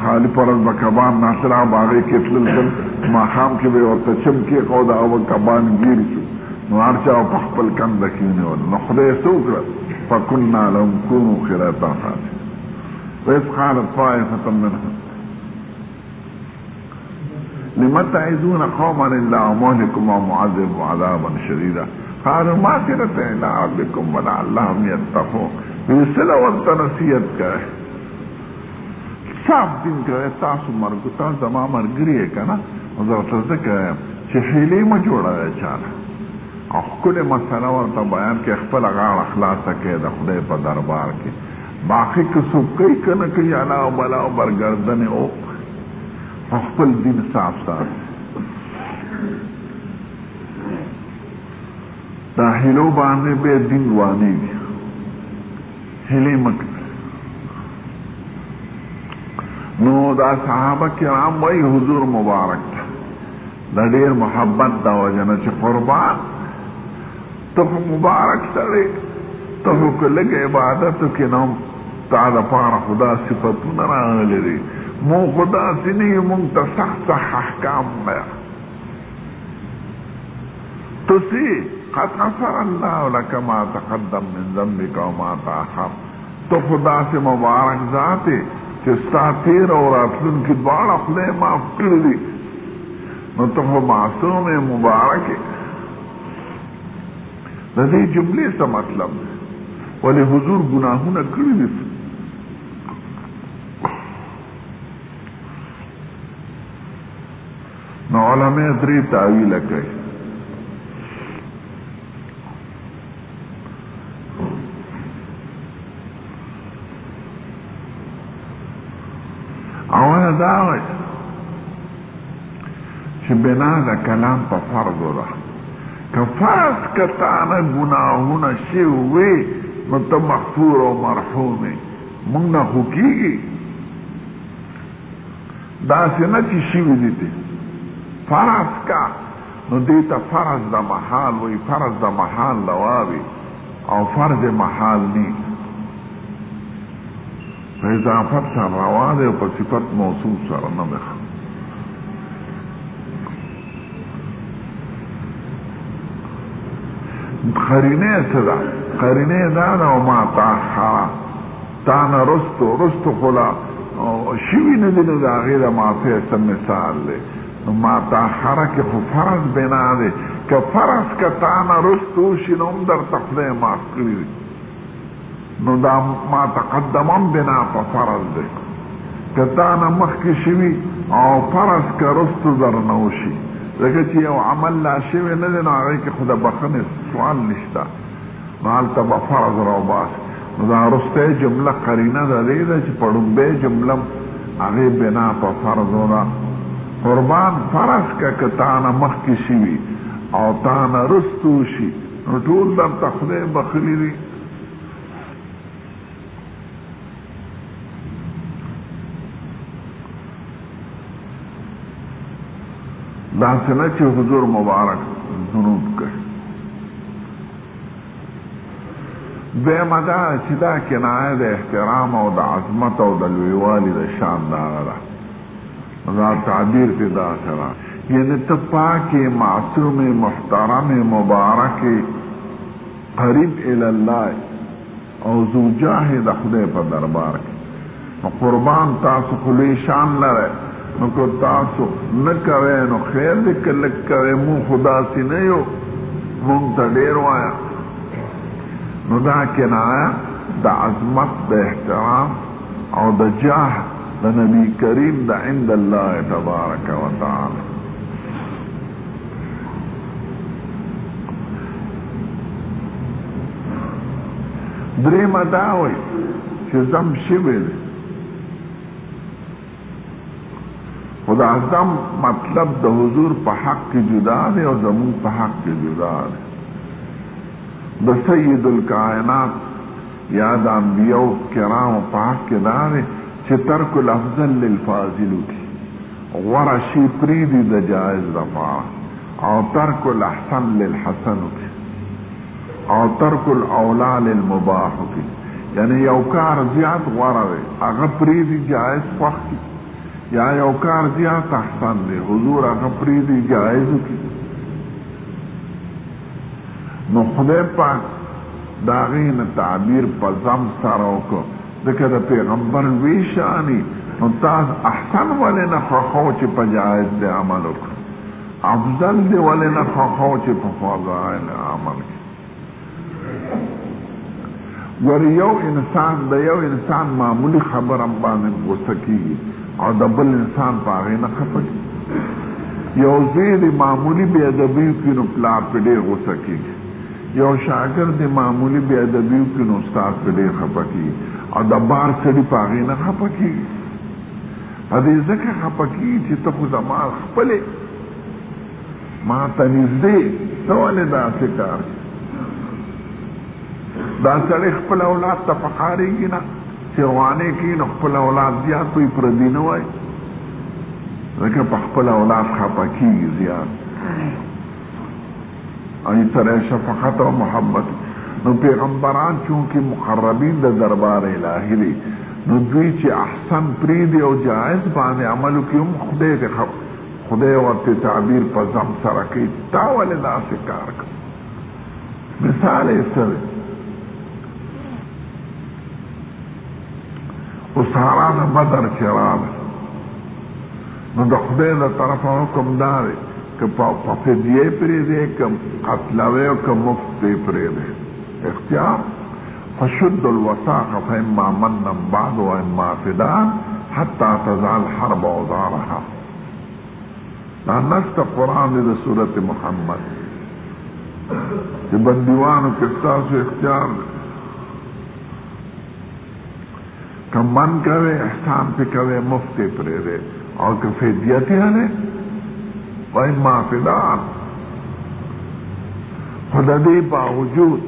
خالی پرز با کبان ناصرا باغی کتلل کل ما خام کی بے ورطا چمکی قودا او کبان گیر شو نو ارچا و پخپل کم دکیونی ول نو خدای سوکر فکننا لهم کونو خیراتا خاتی ویس قالت طائفة منهم لما تعيذون قوما الا مهلكم ومعذب عذابا شديدا قالوا معذرة الى ربكم ولعلهم يتقون بسلا ورطنسیت کرے صاف دین کرے تاسو مرگو تاسو زما مرگری ہے کنا وزارت ذکر چه حیلی ما جوڑا ہے چانا او کل مسئلہ ورطا بیان کے اخفل غار اخلاصا کے دا خدای پا دربار کے باقی کسو کئی کنا کئی علاو بلاو برگردن او اخفل دین صاف صاف دا حیلو بانے بے دین وانی دی حیلی مکر نو دا صحابہ کرام وی حضور مبارک تا دا دیر محبت دا وجنہ چه قربان تو مبارک سرے تو کلگ عبادتو کی نام تا دا پارا خدا صفتو نراغلی دی مو خدا سنی منتا سخت احکام بیا تو سی قد غفر اللہ لکا ما تقدم من ذنبک و ما تاخر تو خدا سے مبارک ذاتے چستا تیر اور اطلن کی دوار اپنے معاف کر دی نو تو معصوم مبارک لدی جملے سے مطلب ولی حضور گناہوں نہ کر دی نو علماء دری تعویل کئی اولا داوی چه بنا دا کلام پا فرضو دا که فرض کتانا گناهونا شیوی نو تا مغفور و مرحومی منگ نا خوکیگی دا سینا چی شیوی دیتی فرض کا نو دیتا فرض دا محال وی فرض دا محال لوابی او فرض محال نی اضافت سر روا دے و صفت موصوف سر نمخ قرینه صدا قرینه دادا و ما تاخرا تانا رستو خلا شوی ندینو دا غیر ما فیسا مثال لے ما تاخرا که خو فرض بنا دے که فرض که تانا رستو شنم در تقدیم ماف کری نو دا ما تقدمم بنا پا فرض دے کتانا مخی شوی او فرض که رستو در نوشی دیکھا چی یو عمل لا شوی ندے نو آگئی که خدا بخن سوال نشتا نو حالتا با فرض رو باس نو دا رستے جملہ قرینہ دا دے دا چی پڑھن بے جملہ آگئی بنا پا فرض ہو دا قربان فرض که کتانا مخی شوی او تانا رستو شی نو طول در تخدے بخلی دی دا سنه چې حضور مبارک ذنوب کوي دویمه دا چې دا کنایه د احترام او د عظمت او د لویوالي د شان دغه ده دا تعبیر پې دا سره یعنی ته پاکې معصومې محترمې مبارکې قریب الله او زوجاه د خدای په دربار کې قربان تاسو خو لوی شان لرئ نو کو تاسو نکوے نو خیر دے کلک کوے مو خدا سی نیو مونتا دیر وایا نو دا کنایا دا عظمت دا احترام او دا جاہ دا نبی کریم دا عند اللہ تبارک و تعالی دریم داوی چه زم شوی دی خدا اعظم مطلب د حضور په حق کې جدا دی او زمون په حق کې جدا دی د سید الکائنات یا د انبیاء کرام په حق کې دا دی چې ترک الافضل للفاضل کی غوره شی پریدي د جائز لپاره او ترک الاحسن للحسن کی او ترک الاولا للمباح کی یعنی یو کار زیات غوره دی هغه پریدي جائز وخت یا یو کار زیات احسان دی حضور هغه پریدي جایز کی نو خدای پاک دا غین تعبیر په ضم سره وکړو ځکه د پیغمبر ویشانی نو تاسو احسن ولنه خو چې په جایز دی عمل وکړو افضل دی ولنه خو چې په فضایل عمل وکړو ور یو انسان د یو انسان معمولی خبر هم باندې غوسه کیږي او د بل انسان په هغې نه خفه کیږي یو زوی د معمولی بې ادبي وکړي نو پلار پې ډېر غوسه کیږي یو شاګرد د معمولی بې ادبي وکړي نو استاد پې ډېر خفه کیږي او د بار سړي په هغې نه خفه کیږي په دې ځکه خفه کیږي چې ته خو زما خپلې ما ته نږدې ته ولې داسې کار دا سړی خپل اولاد ته فخارېږي نه چې روانې کړي نو خپل اولاد زیات وي پردي نه وای ځکه په خپل اولاد خفه کېږي زیات او سره شفقت او محبت نو پیغمبران چونکې مقربین د دربار الهي دي نو دوی چې احسن پرېږدي او جایز باندې عمل وکړي هم خدای ورته تعبیر په ضم سره کوي تا ولې داسې کار کوي مثال یې څه دی سارا د بدر چې راغله نو د خدای له طرفه حکم دا دی که په فدیې پرېږدې که قتلوې او که مفت دې پرېږدې اختیار فشد الوثاق فاما منا بعد واما فداء حتى تضع الحرب اوزارها دا نص قرآن دی د سورت محمد چې بندیوانو کې ستاسو اختیار دی که من کوي احسان پې کوي مفت یې پرېږدې او که فدیه تیانې وای ما فدان خو د دې باوجود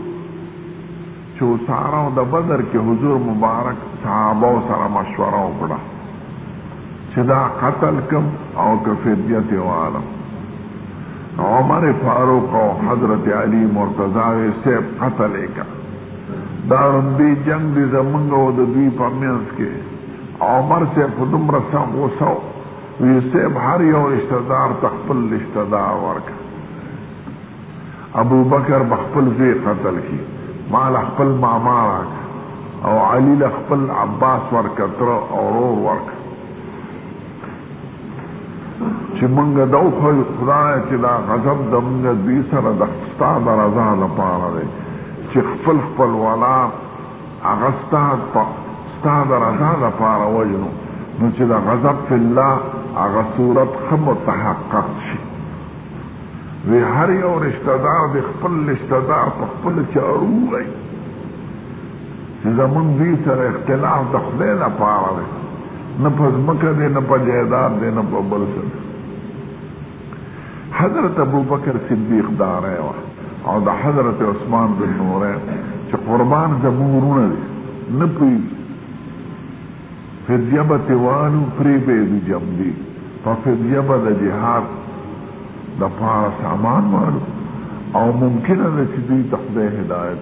چې سارا د بدر کې حضور مبارک صحابه سره مشوره وکړه چې دا قتل کم او که فدیه تې والم عمر فاروق او حضرت علی مرتضی وی صاحب قتل یې کړه دا رندی جنگ دی زمونږ او د دوی په منځ کې عمر صاحب په دومره سخت غوسه وی صاحب هر یو رشتهدار ته خپل رشتهدار ورکړه ابو بکر به خپل زوی قتل کړي ما له خپل ماما راکړه او علي له خپل عباس ورکړه تره او ورور ورکړه چې مونږ دا وښیو خدایه چې دا غضب زمونږ دوی سره د ستا د رضا لپاره دی چې خپل ولاد هغه ستا د رضا لپاره وژنو نو چې د غضب فی الله هغه صورت ښه متحقق شي وی هر یو رشتهدار د خپل رشتهدار په خپله چارو ووایي چې زمونږ دوی سره اختلاف د خدای لپاره دی نه په ځمکه دی نه په جایداد دی نه په بل څه حضرت ابوبکر صدیق داری وه او د حضرت عثمان بن نورین چې قربان زمونږ ورونه دي نه پوهېږي فدیه به تې والو پرې به یې د جمدي په فدیه به د جهاد دپاره سامان والو او ممکنه ده چې دوی ته خدای هدایت